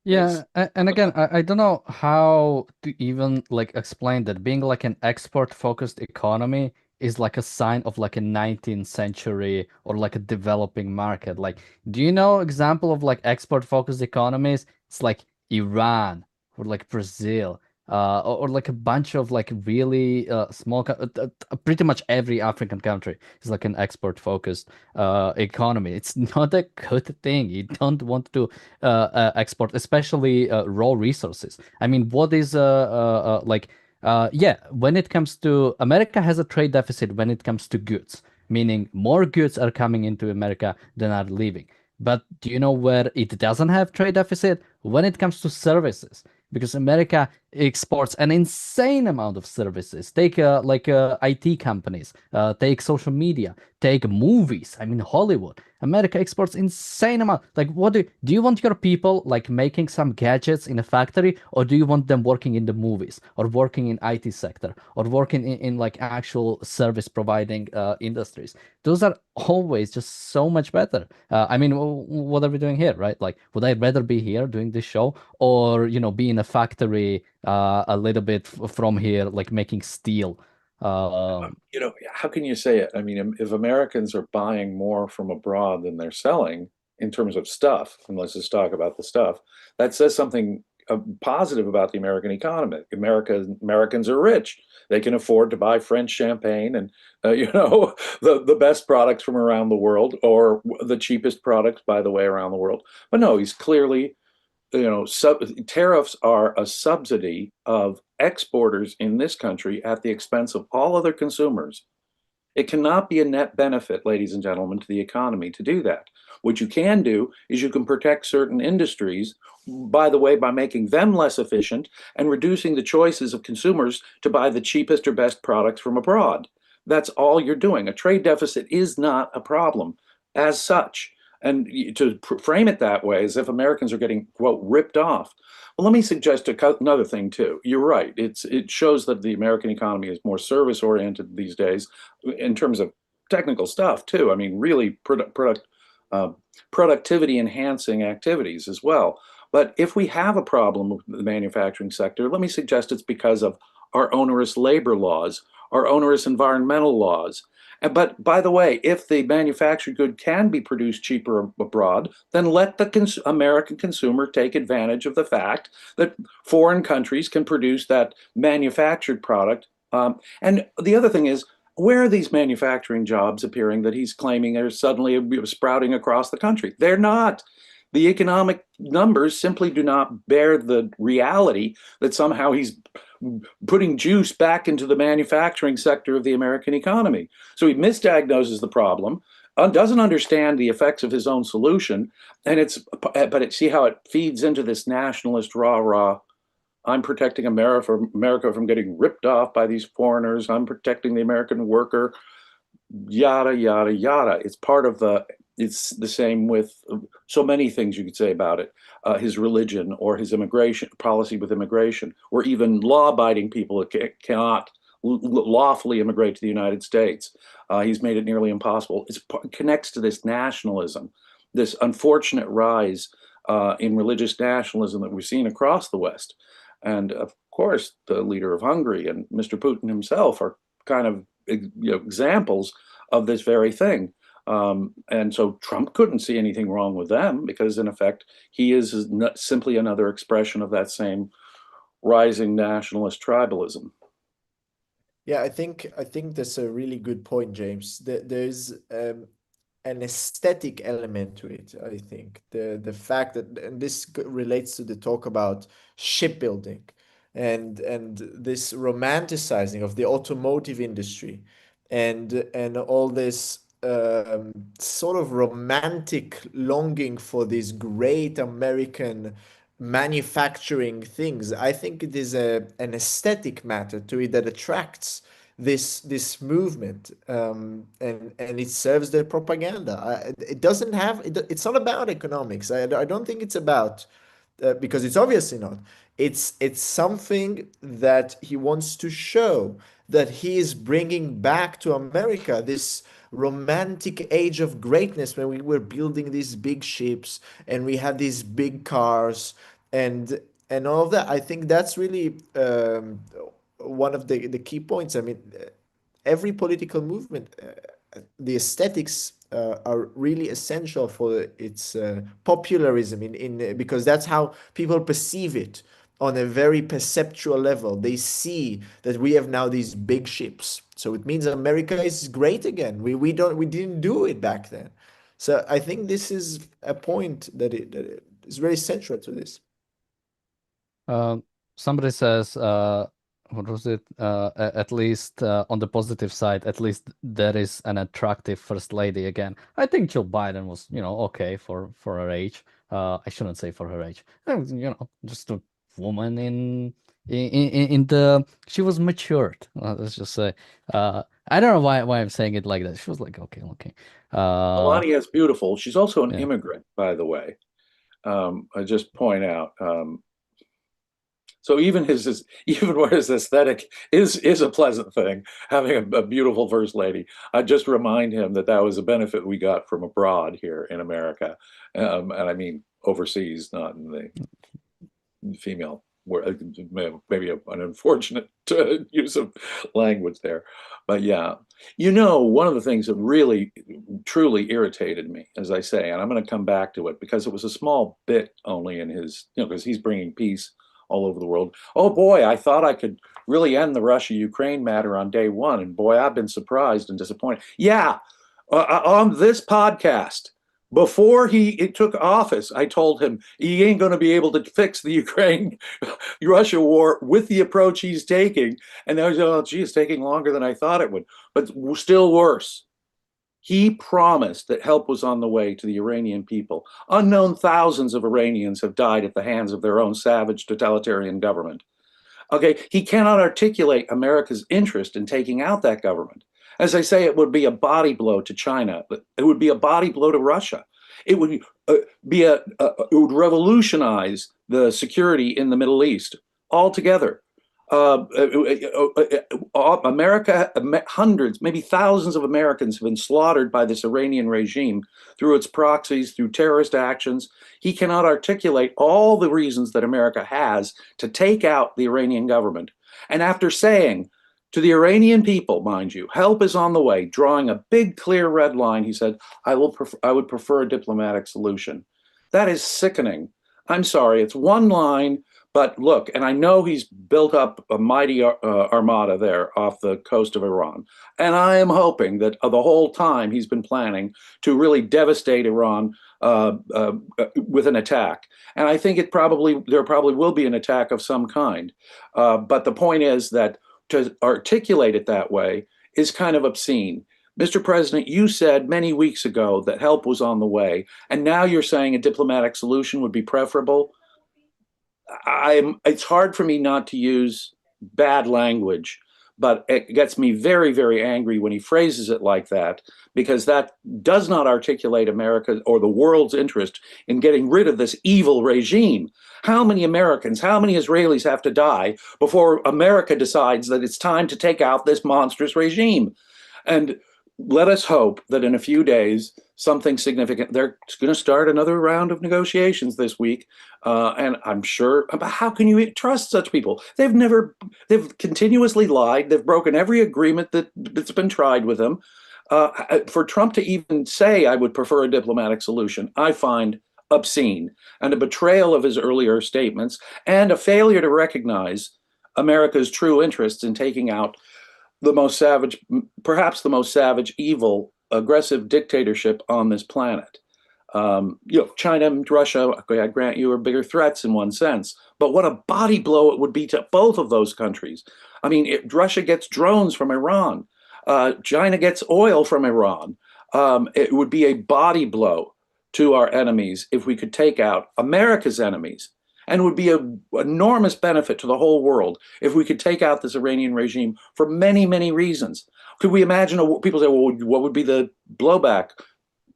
Yeah, and again, I don't know how to even like explain that being like an export-focused economy is like a sign of like a 19th century or like a developing market. Like, do you know example of like export-focused economies? It's like Iran or like Brazil, or like a bunch of like really small, pretty much every African country is like an export-focused economy. It's not a good thing. You don't want to export, especially raw resources. I mean, what is like yeah, when it comes to America has a trade deficit when it comes to goods, meaning more goods are coming into America than are leaving. But do you know where it doesn't have trade deficit? When it comes to services, because America exports an insane amount of services. Take like IT companies, take social media, take movies. I mean, Hollywood. America exports insane amount. Like, what do you want your people like making some gadgets in a factory, or do you want them working in the movies, or working in IT sector, or working in like actual service providing industries? Those are always just so much better. I mean, what are we doing here, right? Like, would I rather be here doing this show, or be in a factory a little bit from here, like making steel? How can you say it? I mean, if Americans are buying more from abroad than they're selling in terms of stuff, and let's just talk about the stuff, that says something positive about the American economy. Americans are rich. They can afford to buy French champagne and the best products from around the world, or the cheapest products, by the way, around the world. But no, he's clearly tariffs are a subsidy of exporters in this country at the expense of all other consumers. It cannot be a net benefit, ladies and gentlemen, to the economy to do that. What you can do is you can protect certain industries, by the way, by making them less efficient and reducing the choices of consumers to buy the cheapest or best products from abroad. That's all you're doing. A trade deficit is not a problem as such. And to frame it that way, as if Americans are getting, quote, ripped off. Well, let me suggest another thing, too. You're right. It shows that the American economy is more service-oriented these days in terms of technical stuff, too. I mean, really productivity-enhancing activities as well. But if we have a problem with the manufacturing sector, let me suggest it's because of our onerous labor laws, our onerous environmental laws. But by the way, if the manufactured good can be produced cheaper abroad, then let the American consumer take advantage of the fact that foreign countries can produce that manufactured product. And the other thing is, where are these manufacturing jobs appearing that he's claiming are suddenly sprouting across the country? They're not. The economic numbers simply do not bear the reality that somehow he's putting juice back into the manufacturing sector of the American economy. So he misdiagnoses the problem, doesn't understand the effects of his own solution, and see how it feeds into this nationalist rah-rah. I'm protecting America from getting ripped off by these foreigners. I'm protecting the American worker, yada, yada, yada. It's the same with so many things you could say about it. His religion, or his immigration policy with immigration, or even law-abiding people that cannot lawfully immigrate to the United States. He's made it nearly impossible. It connects to this nationalism, this unfortunate rise in religious nationalism that we've seen across the West. And of course, the leader of Hungary and Mr. Putin himself are kind of examples of this very thing. And so Trump couldn't see anything wrong with them, because in effect, he is simply another expression of that same rising nationalist tribalism. Yeah, I think that's a really good point, James. There's an aesthetic element to it, I think. The fact that, and this relates to the talk about shipbuilding and this romanticizing of the automotive industry and all this sort of romantic longing for these great American manufacturing things. I think it is an aesthetic matter to it that attracts this movement, and it serves the propaganda. It doesn't have it's not about economics. I don't think it's about because it's obviously not. It's something that he wants to show that he is bringing back to America this romantic age of greatness when we were building these big ships and we had these big cars and and all of that. I think that's really one of the key points. I mean, every political movement, the aesthetics are really essential for its popularism in because that's how people perceive it on a very perceptual level. They see that we have now these big ships, so it means America is great again. We didn't do it back then. So I think this is a point that is very central to this. Um, Somebody says, what was it? At least on the positive side, at least there is an attractive first lady again. I think Jill Biden was, okay for her age. I shouldn't say for her age. Just a woman in the she was matured. Let's just say. I don't know why I'm saying it like that. She was like, okay. Melania is beautiful. She's also an Yeah. immigrant, by the way. I just point out. So even even where his aesthetic is a pleasant thing, having a beautiful first lady, I just remind him that that was a benefit we got from abroad here in America, and I mean overseas, not in the female. Where maybe an unfortunate use of language there, but yeah, one of the things that really truly irritated me, as I say, and I'm going to come back to it because it was a small bit only in his, because he's bringing peace all over the world. Oh boy, I thought I could really end the Russia-Ukraine matter on day one, and boy, I've been surprised and disappointed. Yeah, on this podcast, before he took office, I told him he ain't going to be able to fix the Ukraine-Russia war with the approach he's taking. And now he's, oh, gee, it's taking longer than I thought it would. But still worse, he promised that help was on the way to the Iranian people. Unknown thousands of Iranians have died at the hands of their own savage totalitarian government. Okay, he cannot articulate America's interest in taking out that government. As I say, it would be a body blow to China. It would be a body blow to Russia. It would it would revolutionize the security in the Middle East altogether. America, hundreds, maybe thousands of Americans have been slaughtered by this Iranian regime through its proxies, through terrorist actions. He cannot articulate all the reasons that America has to take out the Iranian government. And after saying to the Iranian people, mind you, help is on the way, drawing a big, clear red line, he said, I would prefer a diplomatic solution. That is sickening. I'm sorry, it's one line. But look, and I know he's built up a mighty armada there off the coast of Iran. And I am hoping that the whole time he's been planning to really devastate Iran with an attack. And I think there probably will be an attack of some kind. But the point is that to articulate it that way is kind of obscene. Mr. President, you said many weeks ago that help was on the way. And now you're saying a diplomatic solution would be preferable. It's hard for me not to use bad language, but it gets me very, very angry when he phrases it like that, because that does not articulate America or the world's interest in getting rid of this evil regime. How many Americans, how many Israelis have to die before America decides that it's time to take out this monstrous regime? And let us hope that in a few days, something significant, they're going to start another round of negotiations this week. And I'm sure, how can you trust such people? They've continuously lied. They've broken every agreement that's been tried with them. For Trump to even say, I would prefer a diplomatic solution, I find obscene, and a betrayal of his earlier statements, and a failure to recognize America's true interests in taking out the most savage, perhaps the most savage, evil, aggressive dictatorship on this planet. China and Russia, I grant you, are bigger threats in one sense, but what a body blow it would be to both of those countries. I mean, Russia gets drones from Iran, China gets oil from Iran. It would be a body blow to our enemies if we could take out America's enemies, and would be an enormous benefit to the whole world if we could take out this Iranian regime for many, many reasons. Could we imagine, people say, well, what would be the blowback?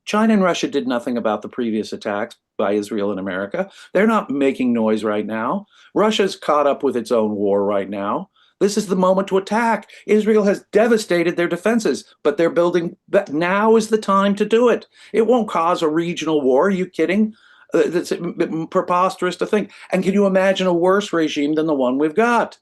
China and Russia did nothing about the previous attacks by Israel and America. They're not making noise right now. Russia's caught up with its own war right now. This is the moment to attack. Israel has devastated their defenses, but they're building. Now is the time to do it. It won't cause a regional war. Are you kidding? That's preposterous to think. And can you imagine a worse regime than the one we've got?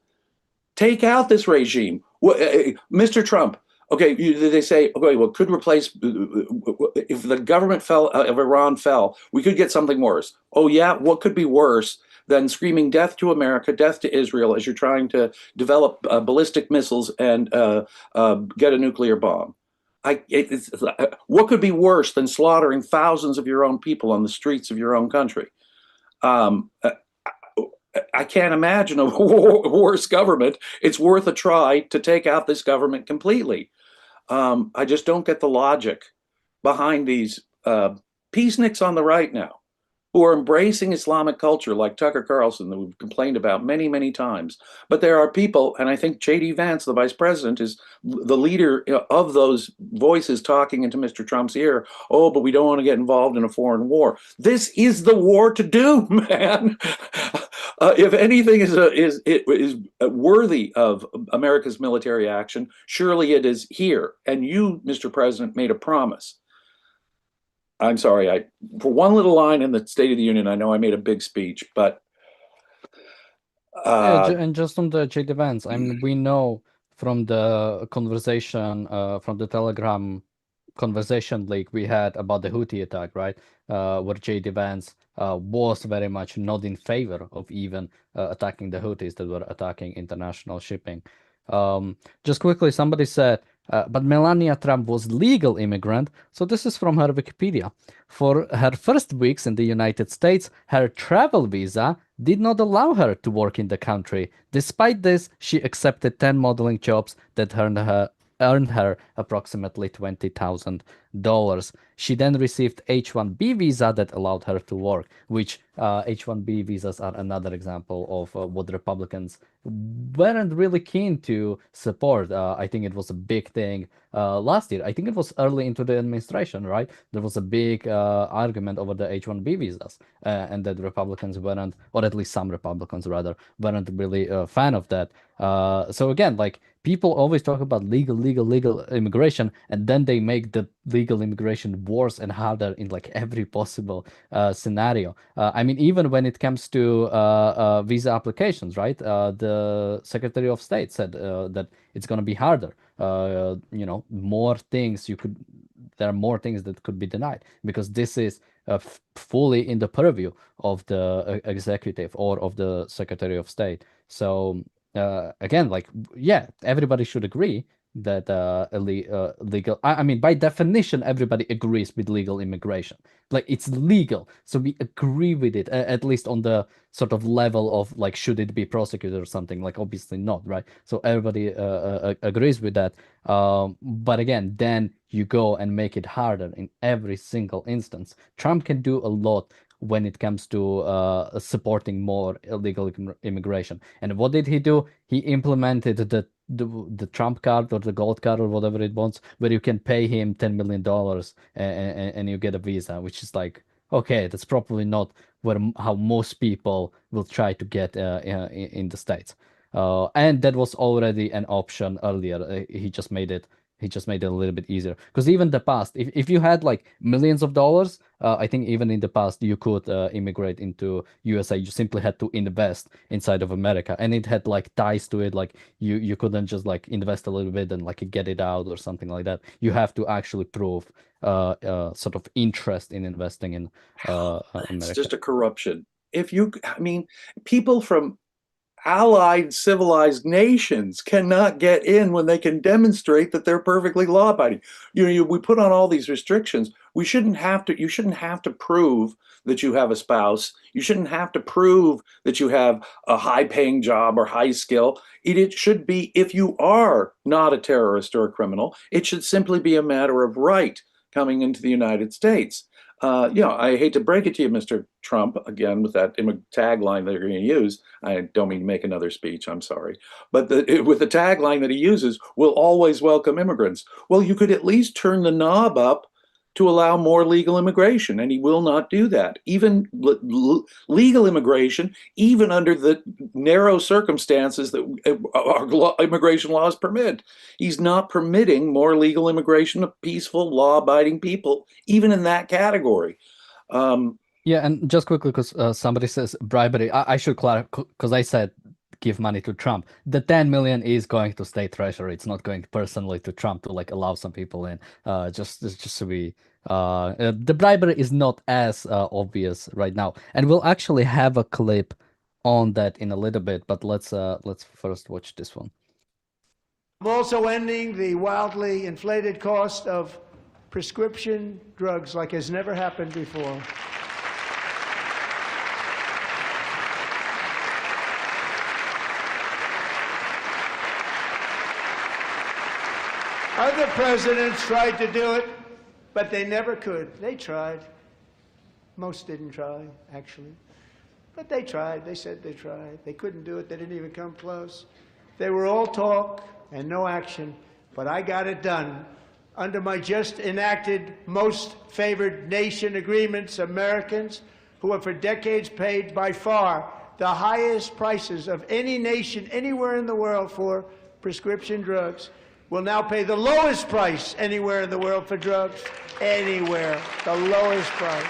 Take out this regime. Mr. Trump, okay, they say, okay, well, could replace, if the government of Iran fell, we could get something worse. Oh, yeah, what could be worse than screaming death to America, death to Israel as you're trying to develop ballistic missiles and get a nuclear bomb? What could be worse than slaughtering thousands of your own people on the streets of your own country? I can't imagine a worse government. It's worth a try to take out this government completely. I just don't get the logic behind these peaceniks on the right now, who are embracing Islamic culture like Tucker Carlson that we've complained about many, many times. But there are people, and I think J.D. Vance, the vice president, is the leader of those voices talking into Mr. Trump's ear. Oh, but we don't want to get involved in a foreign war. This is the war to do, man. If anything is worthy of America's military action, surely it is here. And you, Mr. President, made a promise. I'm sorry, for one little line in the State of the Union, I know I made a big speech, but and just on the J.D. Vance, I mean, we know from the conversation, from the Telegram conversation leak we had about the Houthi attack, right? Where J.D. Vance was very much not in favor of even attacking the Houthis that were attacking international shipping. Just quickly, somebody said, but Melania Trump was legal immigrant. So this is from her Wikipedia. For her first weeks in the United States, her travel visa did not allow her to work in the country. Despite this, she accepted 10 modeling jobs that earned her approximately $20,000. She then received H-1B visa that allowed her to work, which H-1B visas are another example of what Republicans weren't really keen to support. I think it was a big thing last year. I think it was early into the administration, right? There was a big argument over the H-1B visas, and that Republicans weren't, or at least some Republicans rather, weren't really a fan of that. So again, like, people always talk about legal immigration, and then they make the legal immigration worse and harder in like every possible scenario. I mean, even when it comes to visa applications, right? The Secretary of State said that it's going to be harder. More things there are more things that could be denied because this is fully in the purview of the executive or of the Secretary of State. So again, like, yeah, everybody should agree that legal. I mean, by definition, everybody agrees with legal immigration. Like, it's legal, so we agree with it, at least on the sort of level of like, should it be prosecuted or something? Like, obviously not, right? So everybody agrees with that. But again, then you go and make it harder in every single instance. Trump can do a lot when it comes to supporting more illegal immigration. And what did he do? He implemented the Trump card or the gold card or whatever it wants, where you can pay him $10 million and you get a visa, which is like, okay, that's probably not how most people will try to get in the States. And that was already an option earlier. He just made it He just made it a little bit easier. Because even the past, if you had like millions of dollars, I think even in the past you could immigrate into USA. You simply had to invest inside of America, and it had like ties to it. Like you couldn't just like invest a little bit and like get it out or something like that. You have to actually prove sort of interest in investing in It's America. just a corruption. I mean, people from allied civilized nations cannot get in when they can demonstrate that they're perfectly law-abiding. We put on all these restrictions. You shouldn't have to prove that you have a spouse. You shouldn't have to prove that you have a high-paying job or high skill. It should be, if you are not a terrorist or a criminal, it should simply be a matter of right coming into the United States. I hate to break it to you, Mr. Trump, again, with that tagline that you're going to use. I don't mean to make another speech, I'm sorry. But with the tagline that he uses, we'll always welcome immigrants. Well, you could at least turn the knob up to allow more legal immigration, and he will not do that. Even legal immigration, even under the narrow circumstances that our immigration laws permit. He's not permitting more legal immigration of peaceful, law-abiding people, even in that category. Yeah, and just quickly, because somebody says bribery, I should clarify, because I said give money to Trump. The 10 million is going to state treasury. It's not going personally to Trump to like allow some people in. Just to be, the bribery is not as obvious right now, and we'll actually have a clip on that in a little bit. But let's first watch this one. I'm also ending the wildly inflated cost of prescription drugs like has never happened before. Other presidents tried to do it, but they never could. They tried. Most didn't try, actually. But they tried. They said they tried. They couldn't do it. They didn't even come close. They were all talk and no action. But I got it done. Under my just enacted most favored nation agreements, Americans who have for decades paid by far the highest prices of any nation anywhere in the world for prescription drugs will now pay the lowest price anywhere in the world for drugs. Anywhere. The lowest price.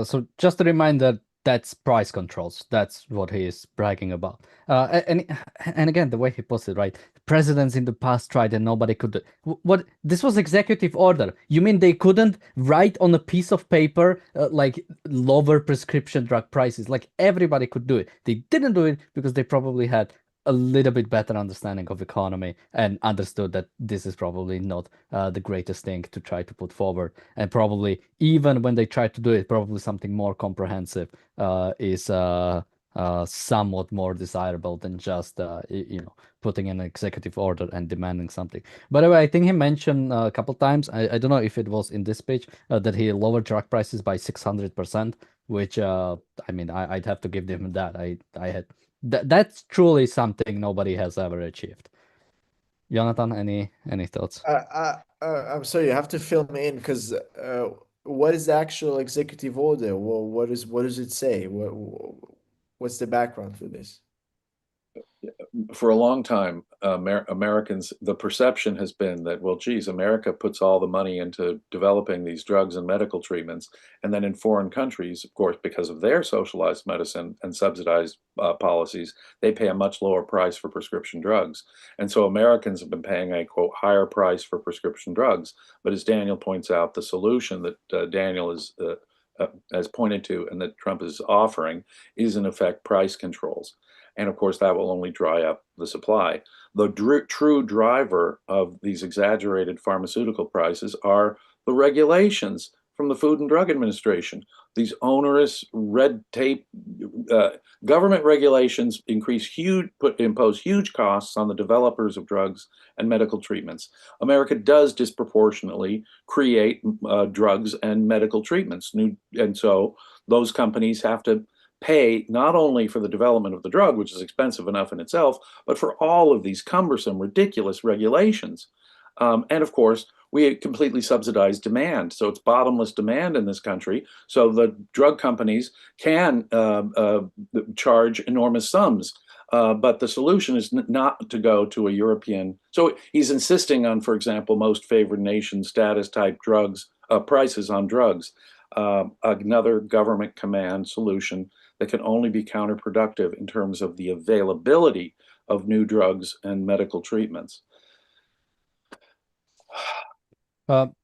So just a reminder, that's price controls. That's what he is bragging about. And again, the way he puts it, right? Presidents in the past tried and nobody could. What? This was executive order. You mean they couldn't write on a piece of paper like lower prescription drug prices? Like everybody could do it. They didn't do it because they probably had a little bit better understanding of economy and understood that this is probably not the greatest thing to try to put forward. And probably even when they try to do it, probably something more comprehensive is somewhat more desirable than just putting an executive order and demanding something. By the way, I think he mentioned a couple times, I don't know if it was in this speech, that he lowered drug prices by 600%, which I mean, I'd have to give him that. I had that's truly something nobody has ever achieved. Jonathan, any thoughts? I'm sorry, you have to fill me in because what is the actual executive order? Well, what does it say? What's the background for this? For a long time, Americans, the perception has been that, well, geez, America puts all the money into developing these drugs and medical treatments. And then in foreign countries, of course, because of their socialized medicine and subsidized policies, they pay a much lower price for prescription drugs. And so Americans have been paying a, quote, higher price for prescription drugs. But as Daniel points out, the solution that Daniel has pointed to and that Trump is offering is, in effect, price controls. And of course, that will only dry up the supply. The true driver of these exaggerated pharmaceutical prices are the regulations from the Food and Drug Administration. These onerous red tape government regulations impose huge costs on the developers of drugs and medical treatments. America does disproportionately create drugs and medical treatments. And so those companies have to pay not only for the development of the drug, which is expensive enough in itself, but for all of these cumbersome, ridiculous regulations. And of course, we completely subsidize demand. So it's bottomless demand in this country. So the drug companies can charge enormous sums. But the solution is not to go to a European. So he's insisting on, for example, most favored nation status type drugs, prices on drugs, another government command solution that can only be counterproductive in terms of the availability of new drugs and medical treatments.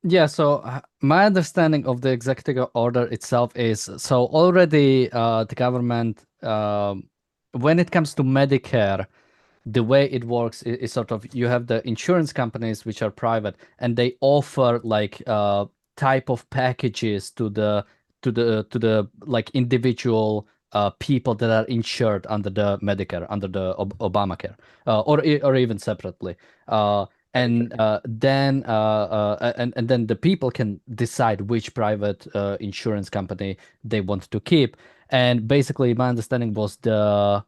Yeah, so my understanding of the executive order itself is so already the government, when it comes to Medicare, the way it works is sort of you have the insurance companies which are private and they offer like type of packages to the like individual people that are insured under the Medicare, under the Obamacare, or even separately. And then the people can decide which private insurance company they want to keep. And basically, my understanding was the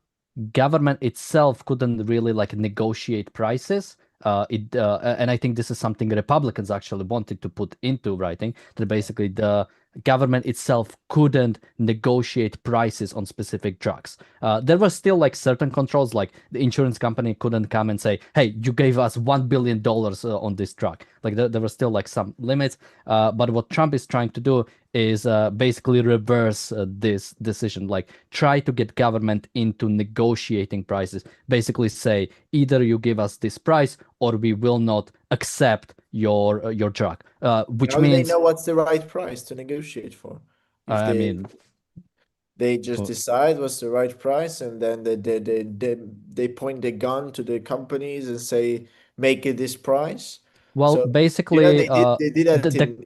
government itself couldn't really like negotiate prices. And I think this is something Republicans actually wanted to put into writing, that basically the government itself couldn't negotiate prices on specific drugs. There were still like certain controls, like the insurance company couldn't come and say, "Hey, you gave us $1 billion on this drug." Like there were still like some limits. But what Trump is trying to do is basically reverse this decision, like try to get government into negotiating prices. Basically say either you give us this price or we will not accept your drug, which How do they means know what's the right price to negotiate for? If I mean, they just well, decide what's the right price, and then they point the gun to the companies and say, make it this price. So, basically they did that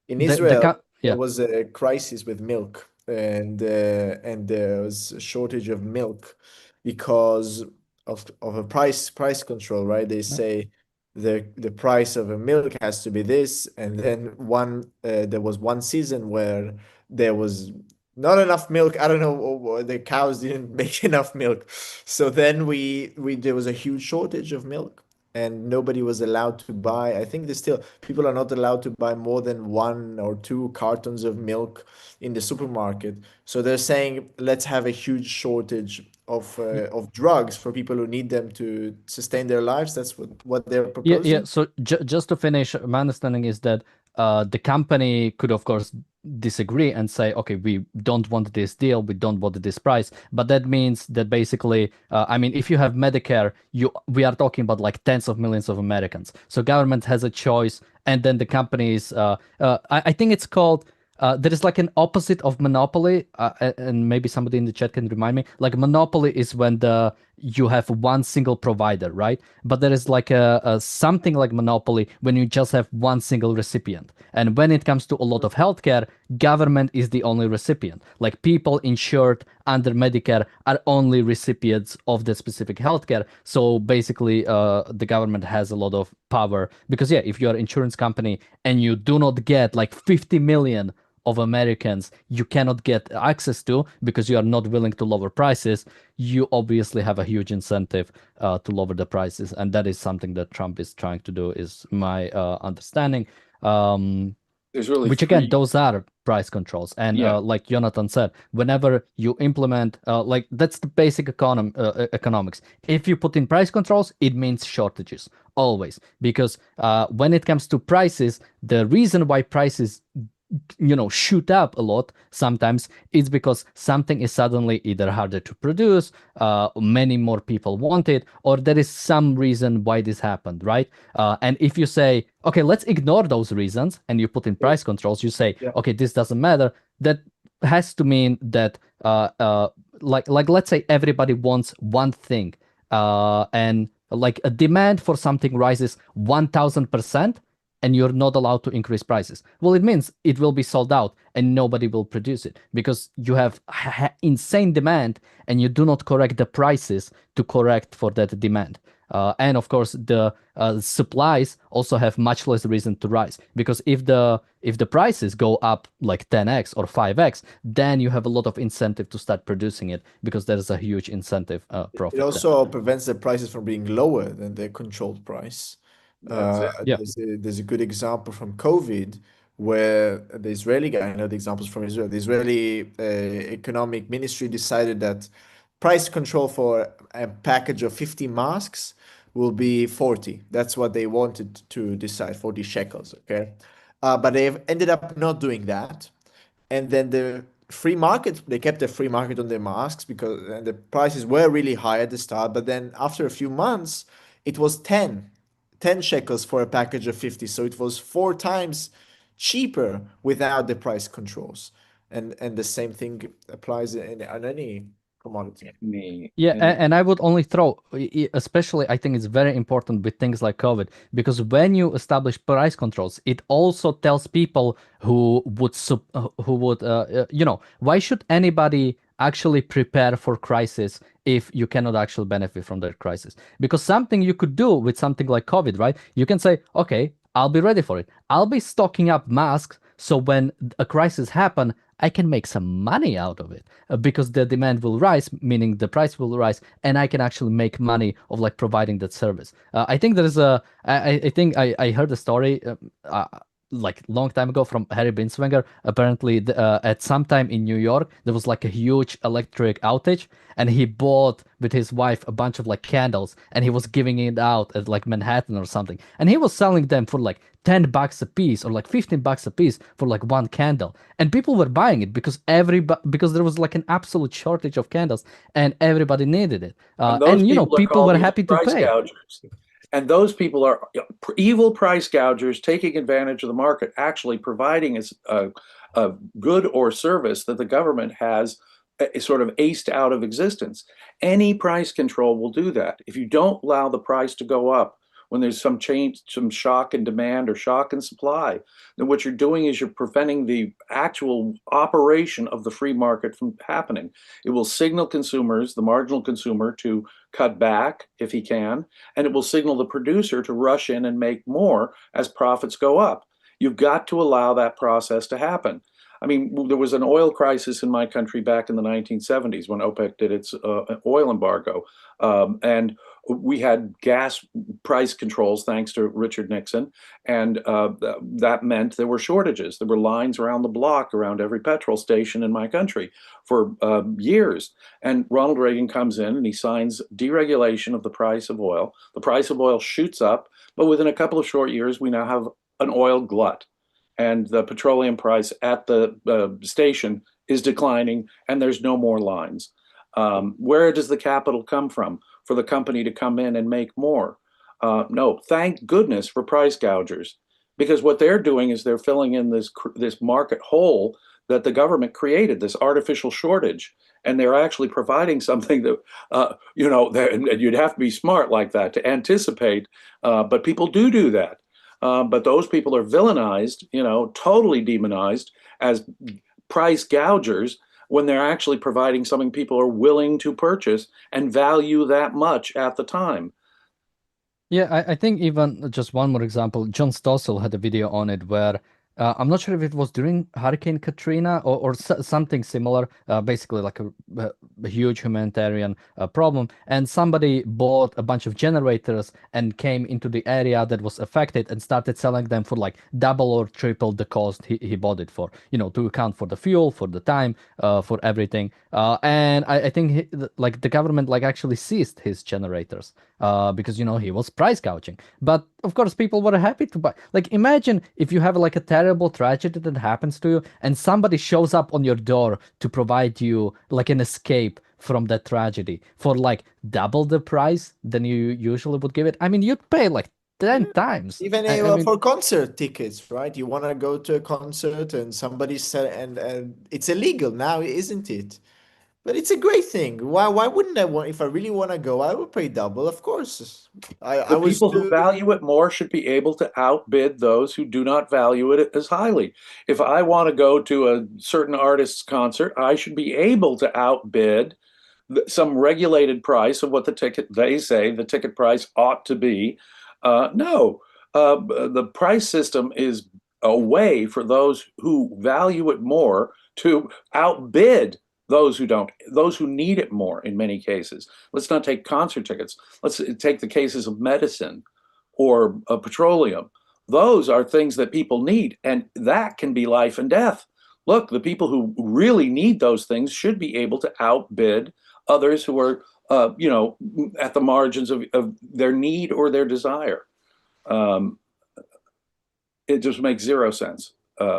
in Israel. There yeah. was a crisis with milk, and there was a shortage of milk because of a price control, right? They say the price of a milk has to be this, and then there was one season where there was not enough milk. I don't know, or the cows didn't make enough milk, so then we there was a huge shortage of milk, and nobody was allowed to buy. I think there's still people are not allowed to buy more than 1 or 2 cartons of milk in the supermarket. So they're saying, let's have a huge shortage of drugs for people who need them to sustain their lives. That's what they're Yeah. proposing. So just to finish, my understanding is that the company could, of course, disagree and say, okay, we don't want this deal, we don't want this price. But that means that basically, I mean, if you have Medicare, we are talking about like tens of millions of Americans. So government has a choice, and then the companies, I think it's called. There is like an opposite of monopoly, and maybe somebody in the chat can remind me. Like monopoly is when you have one single provider, right? But there is like a something like monopoly when you just have one single recipient. And when it comes to a lot of healthcare, government is the only recipient. Like people insured under Medicare are only recipients of the specific healthcare. So basically, the government has a lot of power because yeah, if you're an insurance company and you do not get like 50 million of Americans you cannot get access to because you are not willing to lower prices, you obviously have a huge incentive to lower the prices, and that is something that Trump is trying to do, is my understanding. There's really Which again, three. those are price controls, and Yeah. like Jonathan said, whenever you implement, like that's the basic economics. If you put in price controls, it means shortages always, because when it comes to prices, the reason why prices shoot up a lot sometimes it's because something is suddenly either harder to produce, many more people want it, or there is some reason why this happened, right? And if you say, okay, let's ignore those reasons, and you put in price controls, you say, Yeah. okay, this doesn't matter, that has to mean that like let's say everybody wants one thing, and like a demand for something rises 1000%, and you're not allowed to increase prices. Well, it means it will be sold out and nobody will produce it because you have insane demand and you do not correct the prices to correct for that demand. And of course, the supplies also have much less reason to rise because if the prices go up like 10x or 5x, then you have a lot of incentive to start producing it because there is a huge incentive It profit there. also prevents the prices from being lower than the controlled price. That's it. Yeah. There's a good example from COVID where the Israeli guy, I know the examples from Israel, the Israeli economic ministry decided that price control for a package of 50 masks will be 40. That's what they wanted to decide, 40 shekels, okay? But they've ended up not doing that. And then the free market, they kept the free market on their masks because and the prices were really high at the start. But then after a few months, it was 10 shekels for a package of 50. So it was 4 times cheaper without the price controls. And the same thing applies on any commodity. Yeah, and I would only throw, especially I think it's very important with things like COVID, because when you establish price controls, it also tells people why should anybody actually prepare for crisis if you cannot actually benefit from that crisis? Because something you could do with something like COVID, right? You can say, okay, I'll be ready for it. I'll be stocking up masks so when a crisis happen, I can make some money out of it because the demand will rise, meaning the price will rise, and I can actually make money of like providing that service. I think there is I think I heard a story like long time ago from Harry Binswanger. Apparently, at some time in New York, there was like a huge electric outage, and he bought with his wife a bunch of like candles, and he was giving it out at like Manhattan or something, and he was selling them for like $10 a piece or like $15 a piece for like one candle, and people were buying it because because there was like an absolute shortage of candles, and everybody needed it, And those and people are people called were evil happy to price pay. gougers. And those people are evil price gougers taking advantage of the market, actually providing a good or service that the government has sort of aced out of existence. Any price control will do that. If you don't allow the price to go up when there's some change, some shock in demand or shock in supply, then what you're doing is you're preventing the actual operation of the free market from happening. It will signal consumers, the marginal consumer, to cut back if he can, and it will signal the producer to rush in and make more as profits go up. You've got to allow that process to happen. I mean, there was an oil crisis in my country back in the 1970s when OPEC did its oil embargo. And we had gas price controls thanks to Richard Nixon. And that meant there were shortages. There were lines around the block around every petrol station in my country for years. And Ronald Reagan comes in and he signs deregulation of the price of oil. The price of oil shoots up, but within a couple of short years, we now have an oil glut. And the petroleum price at the station is declining, and there's no more lines. Where does the capital come from for the company to come in and make more? No, thank goodness for price gougers, because what they're doing is they're filling in this market hole that the government created, this artificial shortage, and they're actually providing something that and you'd have to be smart like that to anticipate. But people do that. But those people are villainized, totally demonized as price gougers when they're actually providing something people are willing to purchase and value that much at the time. Yeah, I think even just one more example, John Stossel had a video on it where I'm not sure if it was during Hurricane Katrina or something similar, basically like a huge humanitarian problem. And somebody bought a bunch of generators and came into the area that was affected and started selling them for like double or triple the cost he bought it for, to account for the fuel, for the time, for everything. And I think like the government like actually seized his generators because, he was price gouging. But of course, people were happy to buy. Like, imagine if you have like a terrible tragedy that happens to you and somebody shows up on your door to provide you like an escape from that tragedy for like double the price than you usually would give it. I mean, you'd pay like 10 times. Even I mean, for concert tickets, right? You want to go to a concert and somebody said, and it's illegal now, isn't it? But it's a great thing. Why wouldn't I want? If I really want to go, I would pay double, of course. I The was people who too. value it more should be able to outbid those who do not value it as highly. If I want to go to a certain artist's concert, I should be able to outbid some regulated price of what they say the ticket price ought to be. No, the price system is a way for those who value it more to outbid those who don't, those who need it more in many cases. Let's not take concert tickets. Let's take the cases of medicine or petroleum. Those are things that people need, and that can be life and death. Look, the people who really need those things should be able to outbid others who are, at the margins of their need or their desire. Um, it just makes zero sense,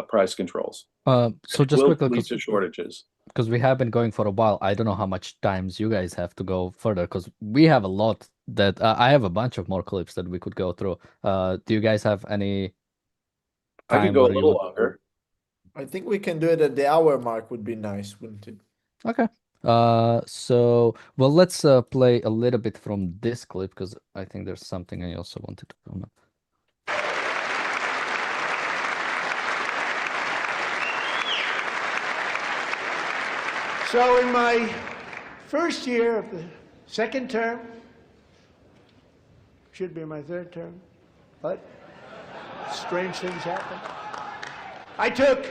price controls. So It just will quickly, lead to shortages. because we have been going for a while. I don't know how much times you guys have to go further because we have a lot that I have a bunch of more clips that we could go through. Do you guys have any I could time go a where you little would? longer. I think we can do it at the hour mark would be nice, wouldn't it? Okay. So well, let's play a little bit from this clip because I think there's something I also wanted to comment. So, in my first year of the second term, should be my third term, but strange things happen. I took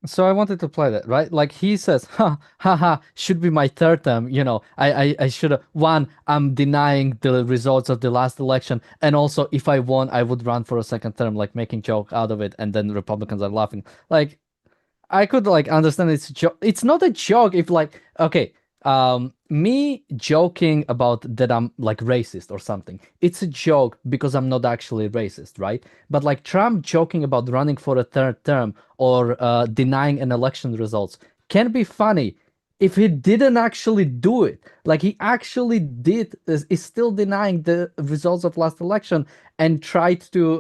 So I wanted to play that, right? Like he says, ha ha ha, should be my third term. I should have one, I'm denying the results of the last election. And also if I won, I would run for a second term, like making joke out of it, and then Republicans are laughing. Like I could like understand it's a joke. It's not a joke if like okay, me joking about that I'm like racist or something. It's a joke because I'm not actually racist, right? But like Trump joking about running for a third term or denying an election results can be funny if he didn't actually do it. Like he actually did is still denying the results of last election and tried to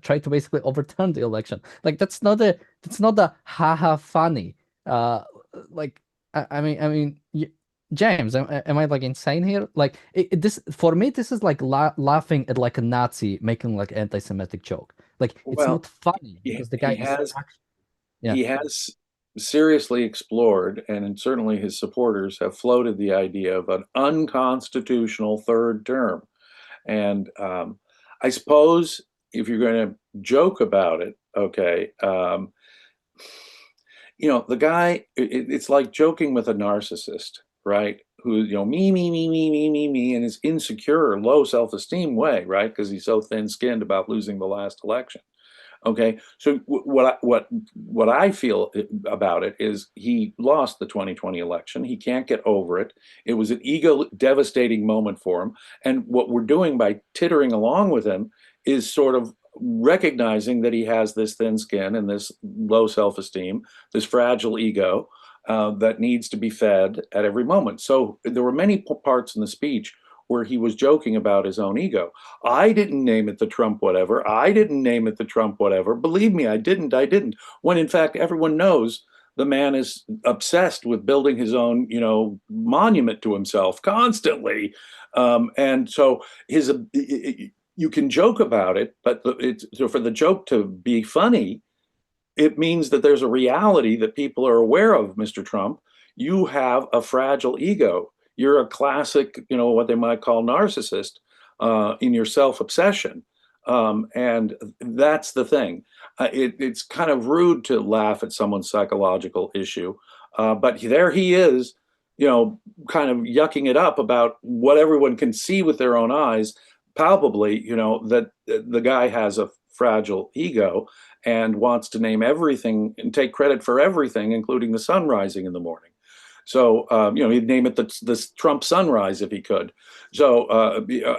try to basically overturn the election. Like that's not a haha funny. Like James, am I like insane here? Like this for me, this is like laughing at like a Nazi making like anti-Semitic joke. Like it's Well, not funny he, because the guy he is has actually, yeah. he has seriously explored, and certainly his supporters have floated the idea of an unconstitutional third term. And I suppose if you're going to joke about it, okay, the guy, it's like joking with a narcissist, right? Who, me, in his insecure, low self-esteem way, right? Because he's so thin-skinned about losing the last election. Okay, so what I feel about it is he lost the 2020 election. He can't get over it. It was an ego devastating moment for him. And what we're doing by tittering along with him is sort of recognizing that he has this thin skin and this low self-esteem, this fragile ego that needs to be fed at every moment. So there were many parts in the speech where he was joking about his own ego. I didn't name it the Trump whatever. I didn't name it the Trump whatever. Believe me, I didn't. I didn't. When in fact, everyone knows the man is obsessed with building his own, monument to himself constantly. And so you can joke about it, but so for the joke to be funny, it means that there's a reality that people are aware of, Mr. Trump. You have a fragile ego. You're a classic, what they might call narcissist in your self-obsession. And that's the thing. It's kind of rude to laugh at someone's psychological issue. But there he is, kind of yucking it up about what everyone can see with their own eyes, palpably, that the guy has a fragile ego and wants to name everything and take credit for everything, including the sun rising in the morning. So, he'd name it the Trump sunrise if he could. So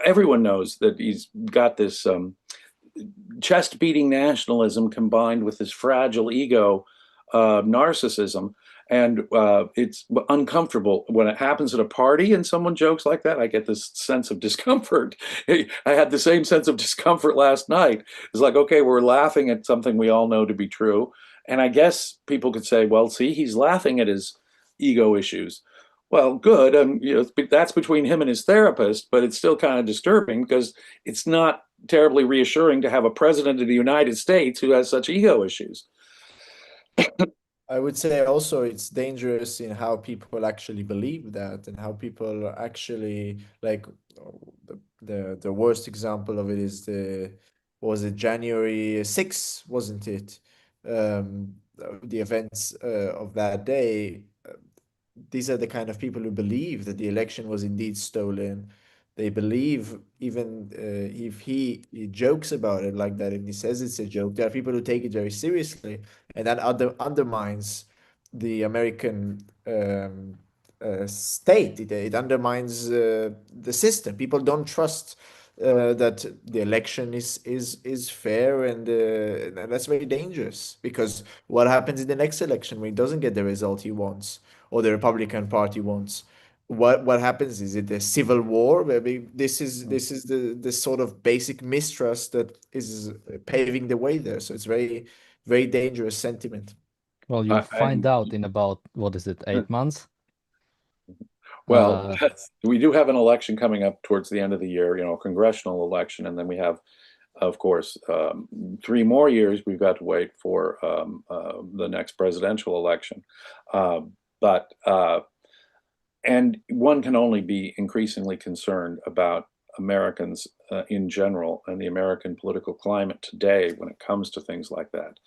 everyone knows that he's got this chest beating nationalism combined with this fragile ego narcissism. And it's uncomfortable when it happens at a party and someone jokes like that. I get this sense of discomfort. I had the same sense of discomfort last night. It's like, okay, we're laughing at something we all know to be true. And I guess people could say, well, see, he's laughing at his ego issues. Well, good. That's between him and his therapist, but it's still kind of disturbing because it's not terribly reassuring to have a president of the United States who has such ego issues. I would say also it's dangerous in how people actually believe that and how people actually like the worst example of it is was it January 6th, wasn't it? The events of that day. These are the kind of people who believe that the election was indeed stolen. They believe even if he jokes about it like that and he says it's a joke, there are people who take it very seriously, and that undermines the American state. It undermines the system. People don't trust that the election is fair, and that's very dangerous, because what happens in the next election when he doesn't get the result he wants, or the Republican Party wants? What happens? Is it a civil war? Maybe this is the sort of basic mistrust that is paving the way there. So it's very dangerous sentiment. Well, you'll find And out in about, what is it, 8 months? well, Uh, we do have an election coming up towards the end of the year, you know, a congressional election, and then we have, of course, 3 more years we've got to wait for the next presidential election. But and one can only be increasingly concerned about Americans in general and the American political climate today when it comes to things like that.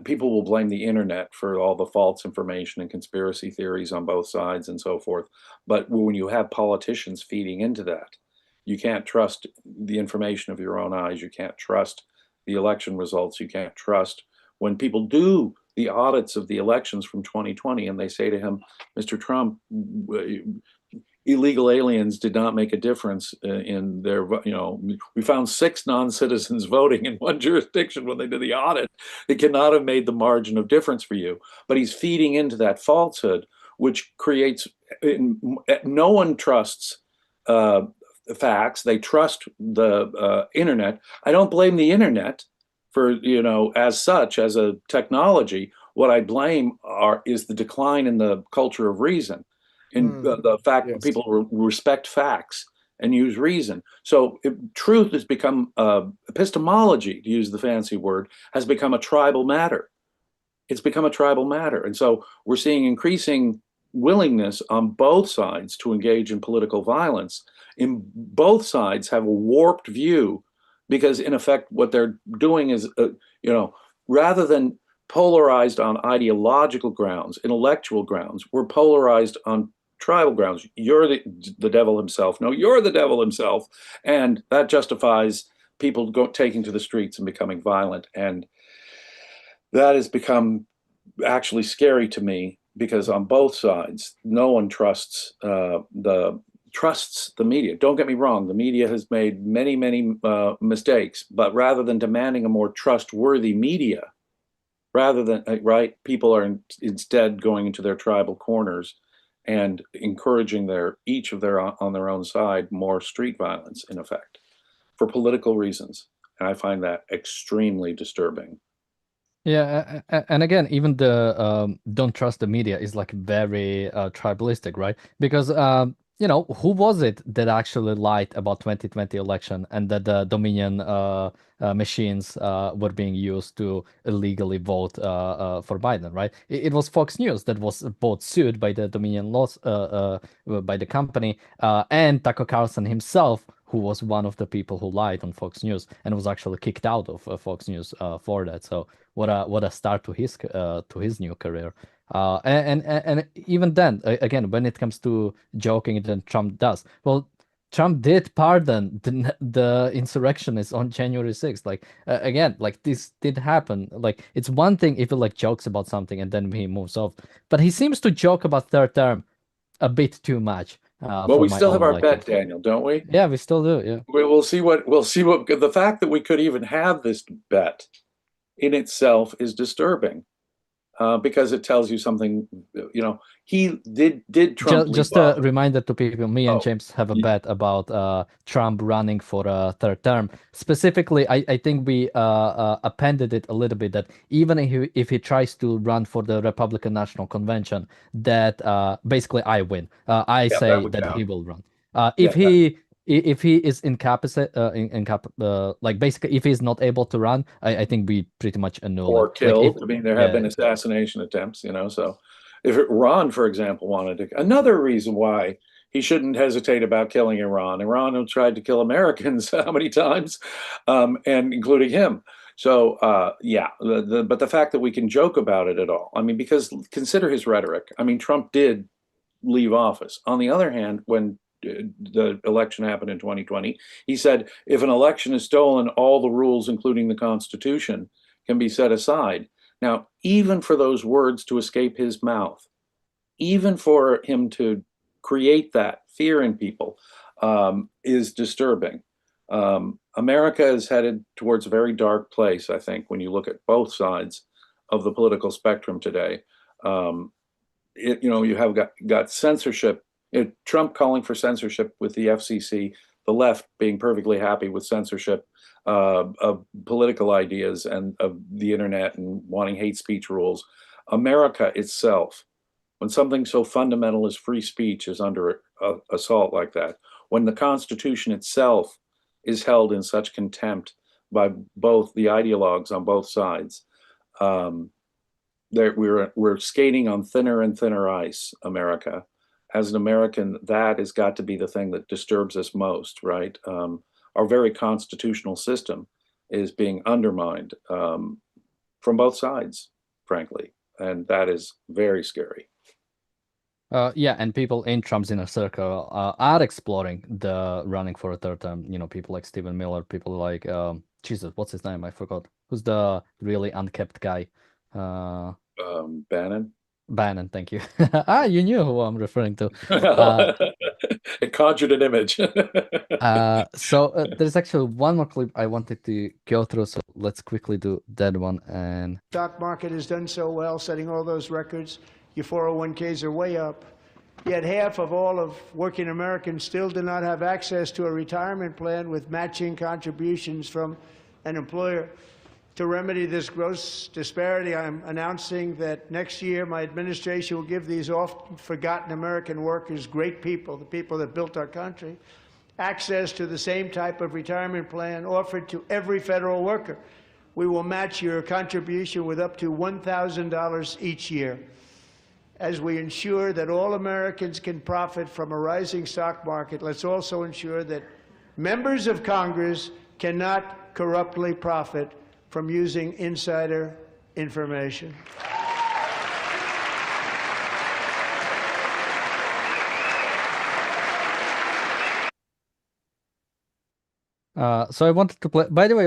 People will blame the internet for all the false information and conspiracy theories on both sides and so forth. But when you have politicians feeding into that, you can't trust the information of your own eyes. You can't trust the election results. You can't trust when people do the audits of the elections from 2020 and they say to him, Mr. Trump, illegal aliens did not make a difference in their, you know, we found 6 non-citizens voting in one jurisdiction when they did the audit. It cannot have made the margin of difference for you. But he's feeding into that falsehood, which creates, no one trusts facts. They trust the internet. I don't blame the internet for, you know, as such, as a technology. What I blame is the decline in the culture of reason, in the fact that Yes. people respect facts and use reason. So truth has become, epistemology, to use the fancy word, has become a tribal matter. It's become a tribal matter. And so we're seeing increasing willingness on both sides to engage in political violence. In both sides have a warped view, because in effect what they're doing is, you know, rather than polarized on ideological grounds, intellectual grounds, we're polarized on tribal grounds. You're the devil himself. No, you're the devil himself. And that justifies people taking to the streets and becoming violent. And that has become actually scary to me, because on both sides, no one trusts the media. Don't get me wrong, the media has made many mistakes, but rather than demanding a more trustworthy media, rather than right, people are instead going into their tribal corners and encouraging each of their on their own side more street violence, in effect, for political reasons. And I find that extremely disturbing. Yeah, and again, even the don't trust the media is like very tribalistic, right? Because you know, who was it that actually lied about 2020 election and that the Dominion machines were being used to illegally vote for Biden, right? It was Fox News that was both sued by the Dominion laws by the company and Tucker Carlson himself, who was one of the people who lied on Fox News and was actually kicked out of Fox News for that. So what a start to his new career. And even then, again, when it comes to joking that Trump does, well, Trump did pardon the insurrectionists on January 6th. Like again, like this did happen. Like it's one thing if he like jokes about something and then he moves off, but he seems to joke about third term a bit too much Well, for we my still have own our liking. bet, Daniel, don't we? Yeah, we still do. Yeah. We'll see what the fact that we could even have this bet in itself is disturbing, because it tells you something. You know, he did Trump leave Just a office? reminder to people, me and Oh, James have a ye- bet about Trump running for a third term. Specifically, I think we appended it a little bit that even if he tries to run for the Republican National Convention, that basically I win. I yeah, that say would that he count. will run. Yeah, If he is like basically if he's not able to run, I think we pretty much annul or it. Like if killed. I mean, there have yeah. been assassination attempts. You know, so if Iran, for example, wanted to, another reason why he shouldn't hesitate about killing Iran. Iran have tried to kill Americans how many times, and including him. So yeah, but the fact that we can joke about it at all, I mean, because consider his rhetoric. I mean, Trump did leave office. On the other hand, when the election happened in 2020, he said, if an election is stolen, all the rules, including the Constitution, can be set aside. Now, even for those words to escape his mouth, even for him to create that fear in people, is disturbing. America is headed towards a very dark place, I think, when you look at both sides of the political spectrum today. You have got censorship, Trump calling for censorship with the FCC, the left being perfectly happy with censorship of political ideas and of the internet and wanting hate speech rules. America itself, when something so fundamental as free speech is under assault like that, when the Constitution itself is held in such contempt by both the ideologues on both sides, we're skating on thinner and thinner ice, America. As an American, that has got to be the thing that disturbs us most, right? Our very constitutional system is being undermined from both sides, frankly, and that is very scary. Yeah, and people in Trump's inner circle are exploring the running for a third term. People like Stephen Miller, people like Jesus, what's his name? I forgot. Who's the really unkept guy? Bannon. Bannon, thank you. You knew who I'm referring to. It conjured an image. So there's actually one more clip I wanted to go through, so let's quickly do that one. And stock market has done so well, setting all those records. Your 401ks are way up. Yet half of all of working Americans still do not have access to a retirement plan with matching contributions from an employer. To remedy this gross disparity, I'm announcing that next year my administration will give these often forgotten American workers, great people, the people that built our country, access to the same type of retirement plan offered to every federal worker. We will match your contribution with up to $1,000 each year. As we ensure that all Americans can profit from a rising stock market, let's also ensure that members of Congress cannot corruptly profit from using insider information. So I wanted to play. By the way,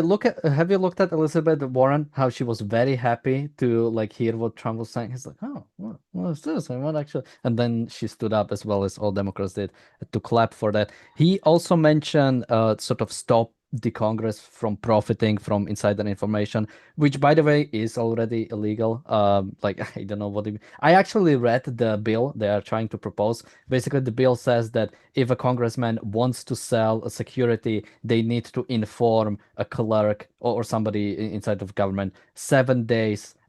have you looked at Elizabeth Warren? How she was very happy to hear what Trump was saying. He's like, oh, what is this? And what actually? And then she stood up, as well as all Democrats did, to clap for that. He also mentioned sort of stop the Congress from profiting from insider information, which, by the way, is already illegal. I don't know what I actually read the bill they are trying to propose. Basically, the bill says that if a congressman wants to sell a security, they need to inform a clerk or somebody inside of government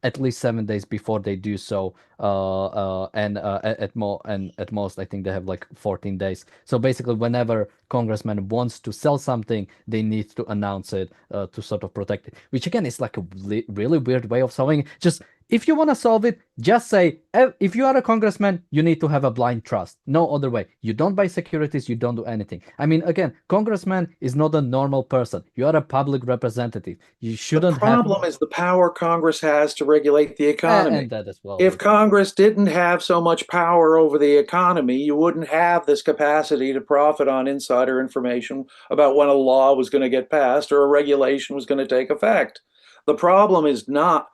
at least 7 days before they do so. At most, I think they have 14 days. So basically, whenever congressman wants to sell something, they need to announce it to sort of protect it. Which again is a really weird way of solving it. Just if you want to solve it, just say, if you are a congressman, you need to have a blind trust. No other way. You don't buy securities, you don't do anything. I mean, again, congressman is not a normal person. You are a public representative. You shouldn't The problem is the power Congress has to regulate the economy. And that as well. If Congress didn't have so much power over the economy, you wouldn't have this capacity to profit on insider information about when a law was going to get passed or a regulation was going to take effect. The problem is not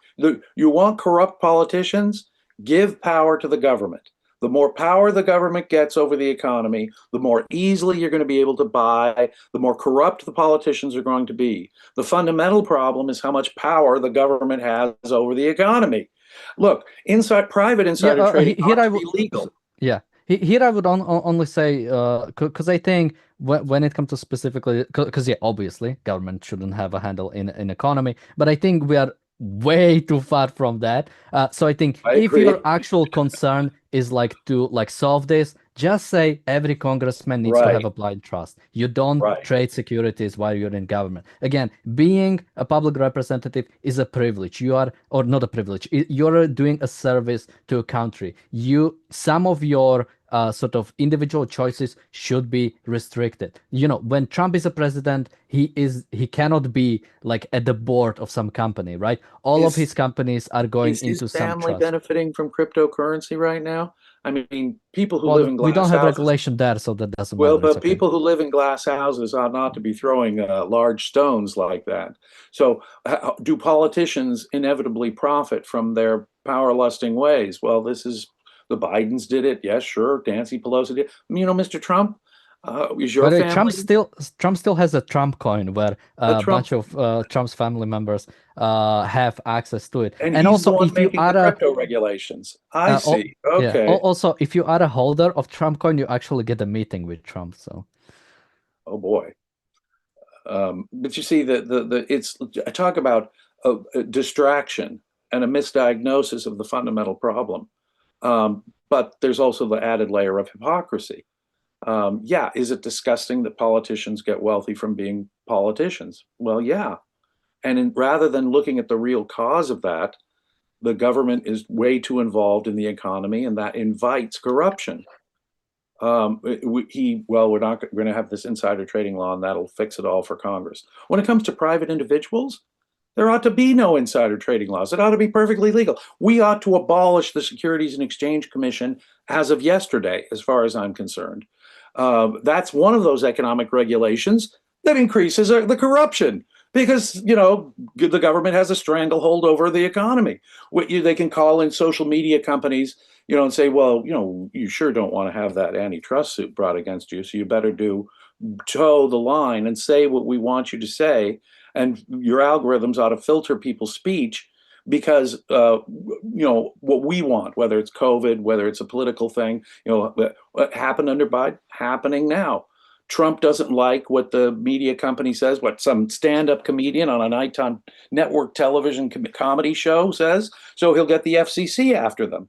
you want corrupt politicians? Give power to the government. The more power the government gets over the economy, the more easily you're going to be able to buy, the more corrupt the politicians are going to be. The fundamental problem is how much power the government has over the economy. Look, private insider trading ought to be legal. Yeah. Here I would only say, because I think when it comes to specifically, because obviously government shouldn't have a handle in economy, but I think we are way too far from that. So I think if your actual concern is to solve this, just say every congressman needs to have a blind trust. You don't trade securities while you're in government. Again, being a public representative is a privilege. Or not a privilege. You're doing a service to a country. Some of your sort of individual choices should be restricted. When Trump is a president, he cannot be at the board of some company, right? All of his companies are going into some trust. Is his family benefiting from cryptocurrency right now? I mean, people who Well, live in we don't glass have houses. regulation there, so that doesn't Well, matter. It's but okay. people who live in glass houses ought not to be throwing large stones like that. So, do politicians inevitably profit from their power lusting ways? Well, this is the Bidens did it. Yes, sure. Nancy Pelosi did. Mr. Trump, is your But family Trump still has a Trump coin where a a Trump? bunch of Trump's family members have access to it. And And he's the also, one if you making the are a crypto regulations. I oh, see. yeah, Okay. also if you are a holder of Trump coin, you actually get a meeting with Trump. So Oh boy. But you see, it's I talk about a distraction and a misdiagnosis of the fundamental problem. But there's also the added layer of hypocrisy. Yeah, is it disgusting that politicians get wealthy from being politicians? Well, yeah. Rather than looking at the real cause of that, the government is way too involved in the economy, and that invites corruption. We're not going to have this insider trading law, and that'll fix it all for Congress. When it comes to private individuals, there ought to be no insider trading laws. It ought to be perfectly legal. We ought to abolish the Securities and Exchange Commission as of yesterday, as far as I'm concerned. That's one of those economic regulations that increases the corruption because the government has a stranglehold over the economy. They can call in social media companies, and say, well, you sure don't want to have that antitrust suit brought against you, so you better toe the line and say what we want you to say, and your algorithms ought to filter people's speech because what we want, whether it's COVID, whether it's a political thing, what happened under Biden, happening now. Trump doesn't like what the media company says, what some stand-up comedian on a nighttime network television comedy show says, so he'll get the FCC after them.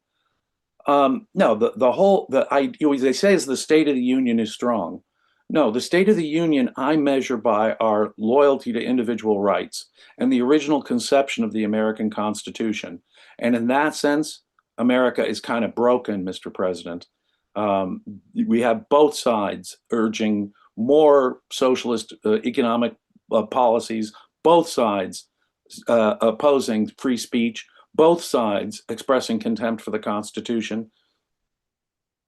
No, they say is the State of the Union is strong. No, the State of the Union I measure by our loyalty to individual rights and the original conception of the American Constitution. And in that sense, America is kind of broken, Mr. President. We have both sides urging more socialist economic policies, both sides opposing free speech, both sides expressing contempt for the Constitution.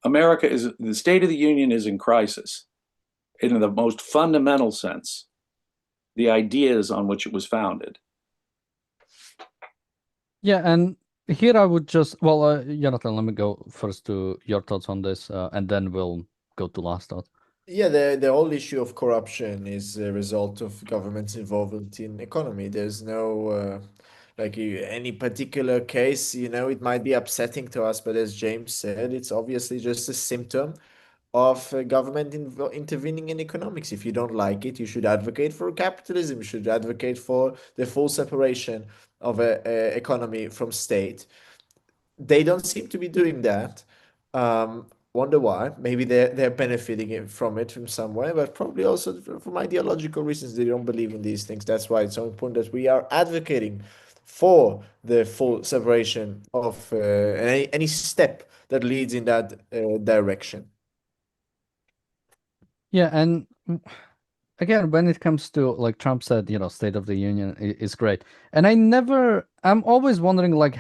The State of the Union is in crisis in the most fundamental sense, the ideas on which it was founded. yeah, and here I would just Jonathan, let me go first to your thoughts on this, and then we'll go to last thoughts. Yeah, the whole issue of corruption is a result of government's involvement in economy. There's no any particular case, it might be upsetting to us, but as James said, it's obviously just a symptom of government intervening in economics. If you don't like it, you should advocate for capitalism. You should advocate for the full separation of a economy from state. They don't seem to be doing that. Wonder why? Maybe they're benefiting from it from some way, but probably also from ideological reasons. They don't believe in these things. That's why it's so important that we are advocating for the full separation of any step that leads in that direction. Yeah, and again, when it comes to, like Trump said, State of the Union is great. And I'm always wondering, like,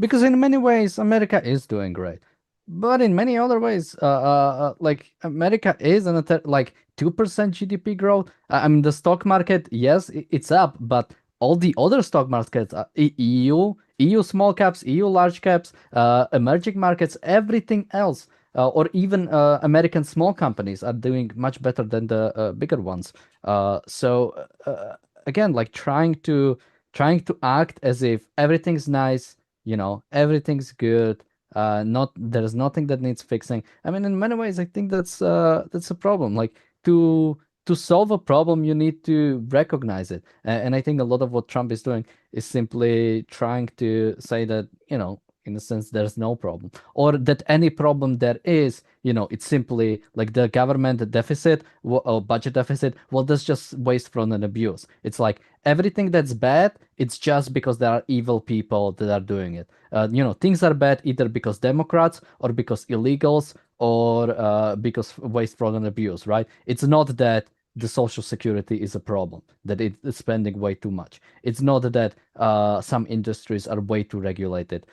because in many ways, America is doing great. But in many other ways, like America is like 2% GDP growth. I mean, the stock market, yes, it's up, but all the other stock markets, EU small caps, EU large caps, emerging markets, everything else, or even American small companies are doing much better than the bigger ones. So again, like trying to act as if everything's nice, everything's good. There's nothing that needs fixing. I mean, in many ways, I think that's a problem. Like to solve a problem, you need to recognize it. And I think a lot of what Trump is doing is simply trying to say that, in a sense, there's no problem, or that any problem there is, it's simply like the government deficit or budget deficit. Well, that's just waste, fraud, and abuse. It's like everything that's bad, it's just because there are evil people that are doing it. Things are bad either because Democrats or because illegals or because waste, fraud, and abuse, right? It's not that the social security is a problem, that it's spending way too much. It's not that some industries are way too regulated.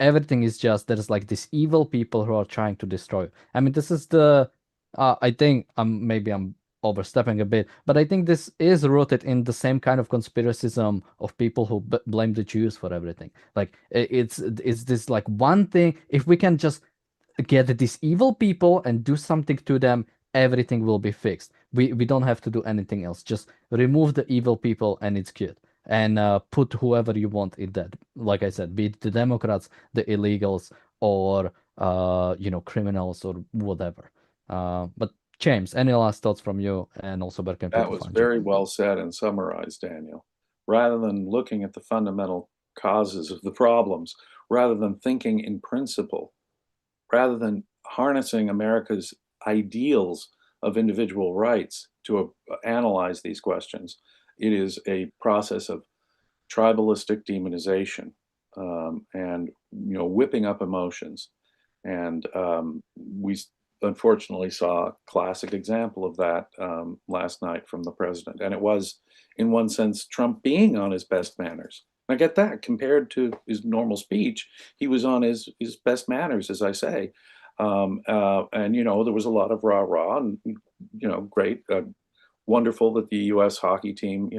Everything is just there's like these evil people who are trying to destroy. I mean, this is the I think maybe I'm overstepping a bit, but I think this is rooted in the same kind of conspiracism of people who blame the Jews for everything. Like it's this like one thing. If we can just get these evil people and do something to them, everything will be fixed. We don't have to do anything else. Just remove the evil people and it's good. And put whoever you want in that. Like I said, be it the Democrats, the illegals, or criminals or whatever. But James, any last thoughts from you? And also, where can That people was find you? very well said and summarized, Daniel. Rather than looking at the fundamental causes of the problems, rather than thinking in principle, rather than harnessing America's ideals of individual rights to analyze these questions, it is a process of tribalistic demonization, and whipping up emotions. And we unfortunately saw a classic example of that last night from the president. And it was, in one sense, Trump being on his best manners. I get that. Compared to his normal speech, he was on his best manners, as I say. And, there was a lot of rah-rah and, great, wonderful that the U.S. hockey team,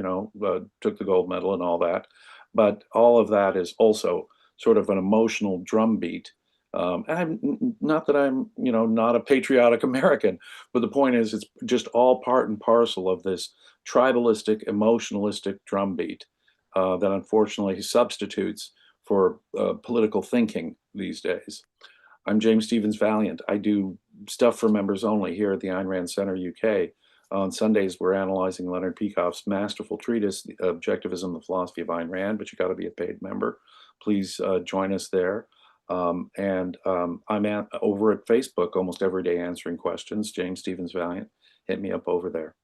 took the gold medal and all that. But all of that is also sort of an emotional drumbeat. Not that I'm, not a patriotic American, but the point is, it's just all part and parcel of this tribalistic, emotionalistic drumbeat that unfortunately substitutes for political thinking these days. I'm James Stevens Valiant. I do stuff for members only here at the Ayn Rand Center UK. On Sundays, we're analyzing Leonard Peikoff's masterful treatise, The Objectivism, the Philosophy of Ayn Rand, but you got to be a paid member. Please join us there. I'm over at Facebook almost every day answering questions. James Stevens Valiant. Hit me up over there.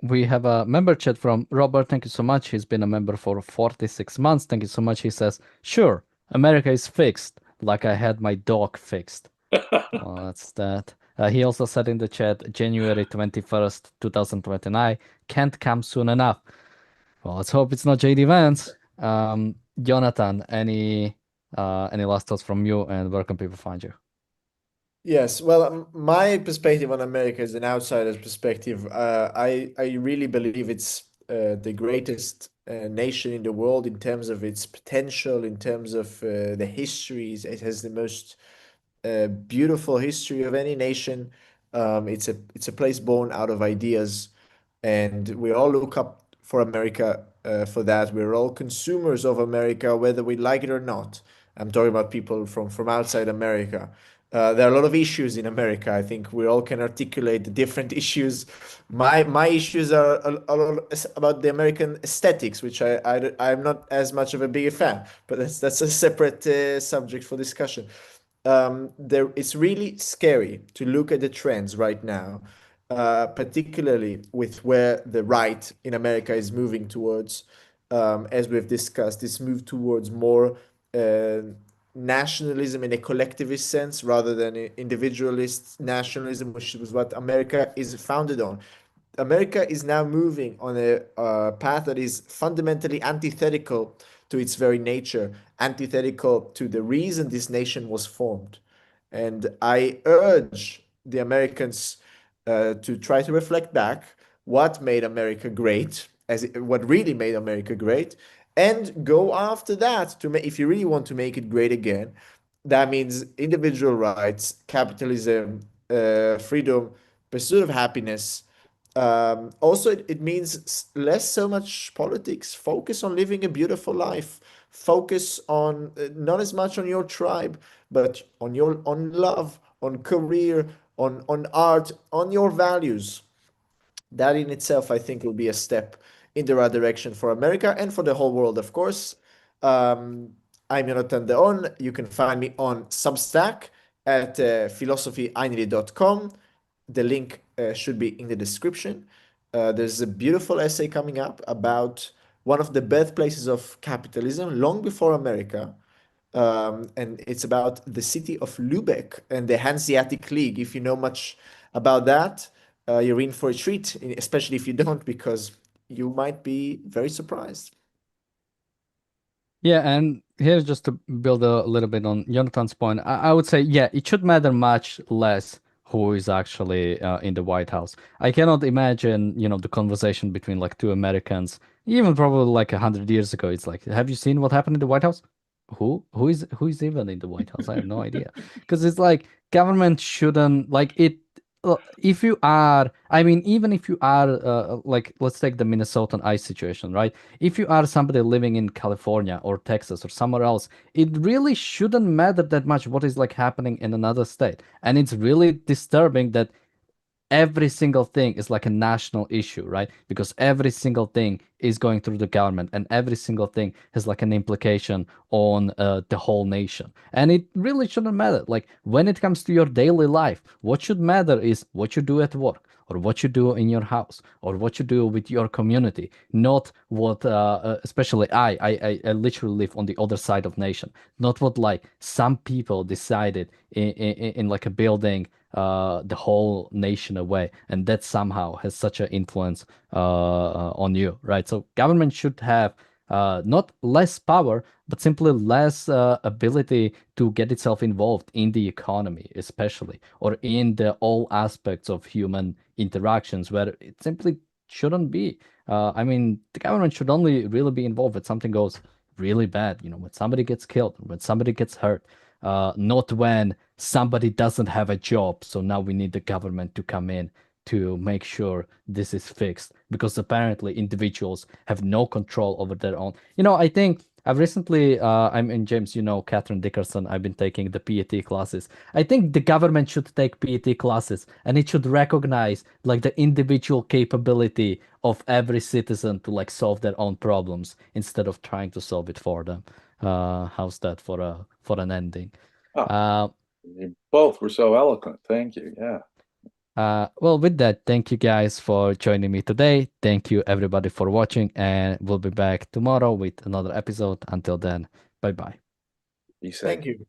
We have a member chat from Robert. Thank you so much. He's been a member for 46 months. Thank you so much. He says, sure, America is fixed, like I had my dog fixed. Well, that's that. He also said in the chat, January 21st, 2029, can't come soon enough. Well, let's hope it's not JD Vance. Jonathan, any last thoughts from you, and where can people find you? Yes, well, my perspective on America is an outsider's perspective. I really believe it's the greatest nation in the world in terms of its potential, in terms of the histories. It has the most beautiful history of any nation. It's a place born out of ideas, and we all look up for America for that. We're all consumers of America, whether we like it or not. I'm talking about people from outside America. There are a lot of issues in America. I think we all can articulate the different issues. My issues are a lot about the American aesthetics, which I'm not as much of a big fan, but that's a separate subject for discussion. It's really scary to look at the trends right now, particularly with where the right in America is moving towards. As we've discussed, this move towards more uh, nationalism in a collectivist sense rather than individualist nationalism, which is what America is founded on. America is now moving on a path that is fundamentally antithetical to its very nature, antithetical to the reason this nation was formed. And I urge the Americans to try to reflect back what made America great, what really made America great, and go after that to make, if you really want to make it great again. That means individual rights, capitalism, freedom, pursuit of happiness. Also, it means less so much politics. Focus on living a beautiful life. Focus on not as much on your tribe, but on love, on career, on art, on your values. That in itself, I think, will be a step in the right direction for America and for the whole world, of course. Um, I'm Jonathan Deon. You can find me on Substack at philosophyeinri.com. The link should be in the description. There's a beautiful essay coming up about one of the birthplaces of capitalism long before America. And it's about the city of Lubeck and the Hanseatic League. If you know much about that, you're in for a treat, especially if you don't, because you might be very surprised. Yeah, and here's just to build a little bit on Jonathan's point. I would say, yeah, it should matter much less who is actually in the White House. I cannot imagine, the conversation between like two Americans, even probably like 100 years ago. It's like, have you seen what happened in the White House? Who is even in the White House? I have no idea. Because it's like government shouldn't like it. If you are, I mean, even if you are, like, let's take the Minnesotan ice situation, right? If you are somebody living in California or Texas or somewhere else, it really shouldn't matter that much what is like happening in another state. And it's really disturbing that every single thing is like a national issue, right? Because every single thing is going through the government and every single thing has like an implication on the whole nation. And it really shouldn't matter. Like when it comes to your daily life, what should matter is what you do at work or what you do in your house or what you do with your community, not what, especially I literally live on the other side of nation, not what like some people decided in like a building the whole nation away, and that somehow has such an influence on you, right? So government should have not less power, but simply less ability to get itself involved in the economy, especially, or in the all aspects of human interactions, where it simply shouldn't be. I mean, the government should only really be involved when something goes really bad, when somebody gets killed, when somebody gets hurt, not when somebody doesn't have a job. So now we need the government to come in to make sure this is fixed because apparently individuals have no control over their own. I think I've recently, I'm in James, Catherine Dickerson. I've been taking the PET classes. I think the government should take PET classes and it should recognize like the individual capability of every citizen to like solve their own problems instead of trying to solve it for them. How's that for an ending? Oh, Uh, you both were so eloquent. Thank you. Yeah. well, with that, thank you guys for joining me today. Thank you everybody for watching, and we'll be back tomorrow with another episode. Until then, bye bye. Be safe. Thank you.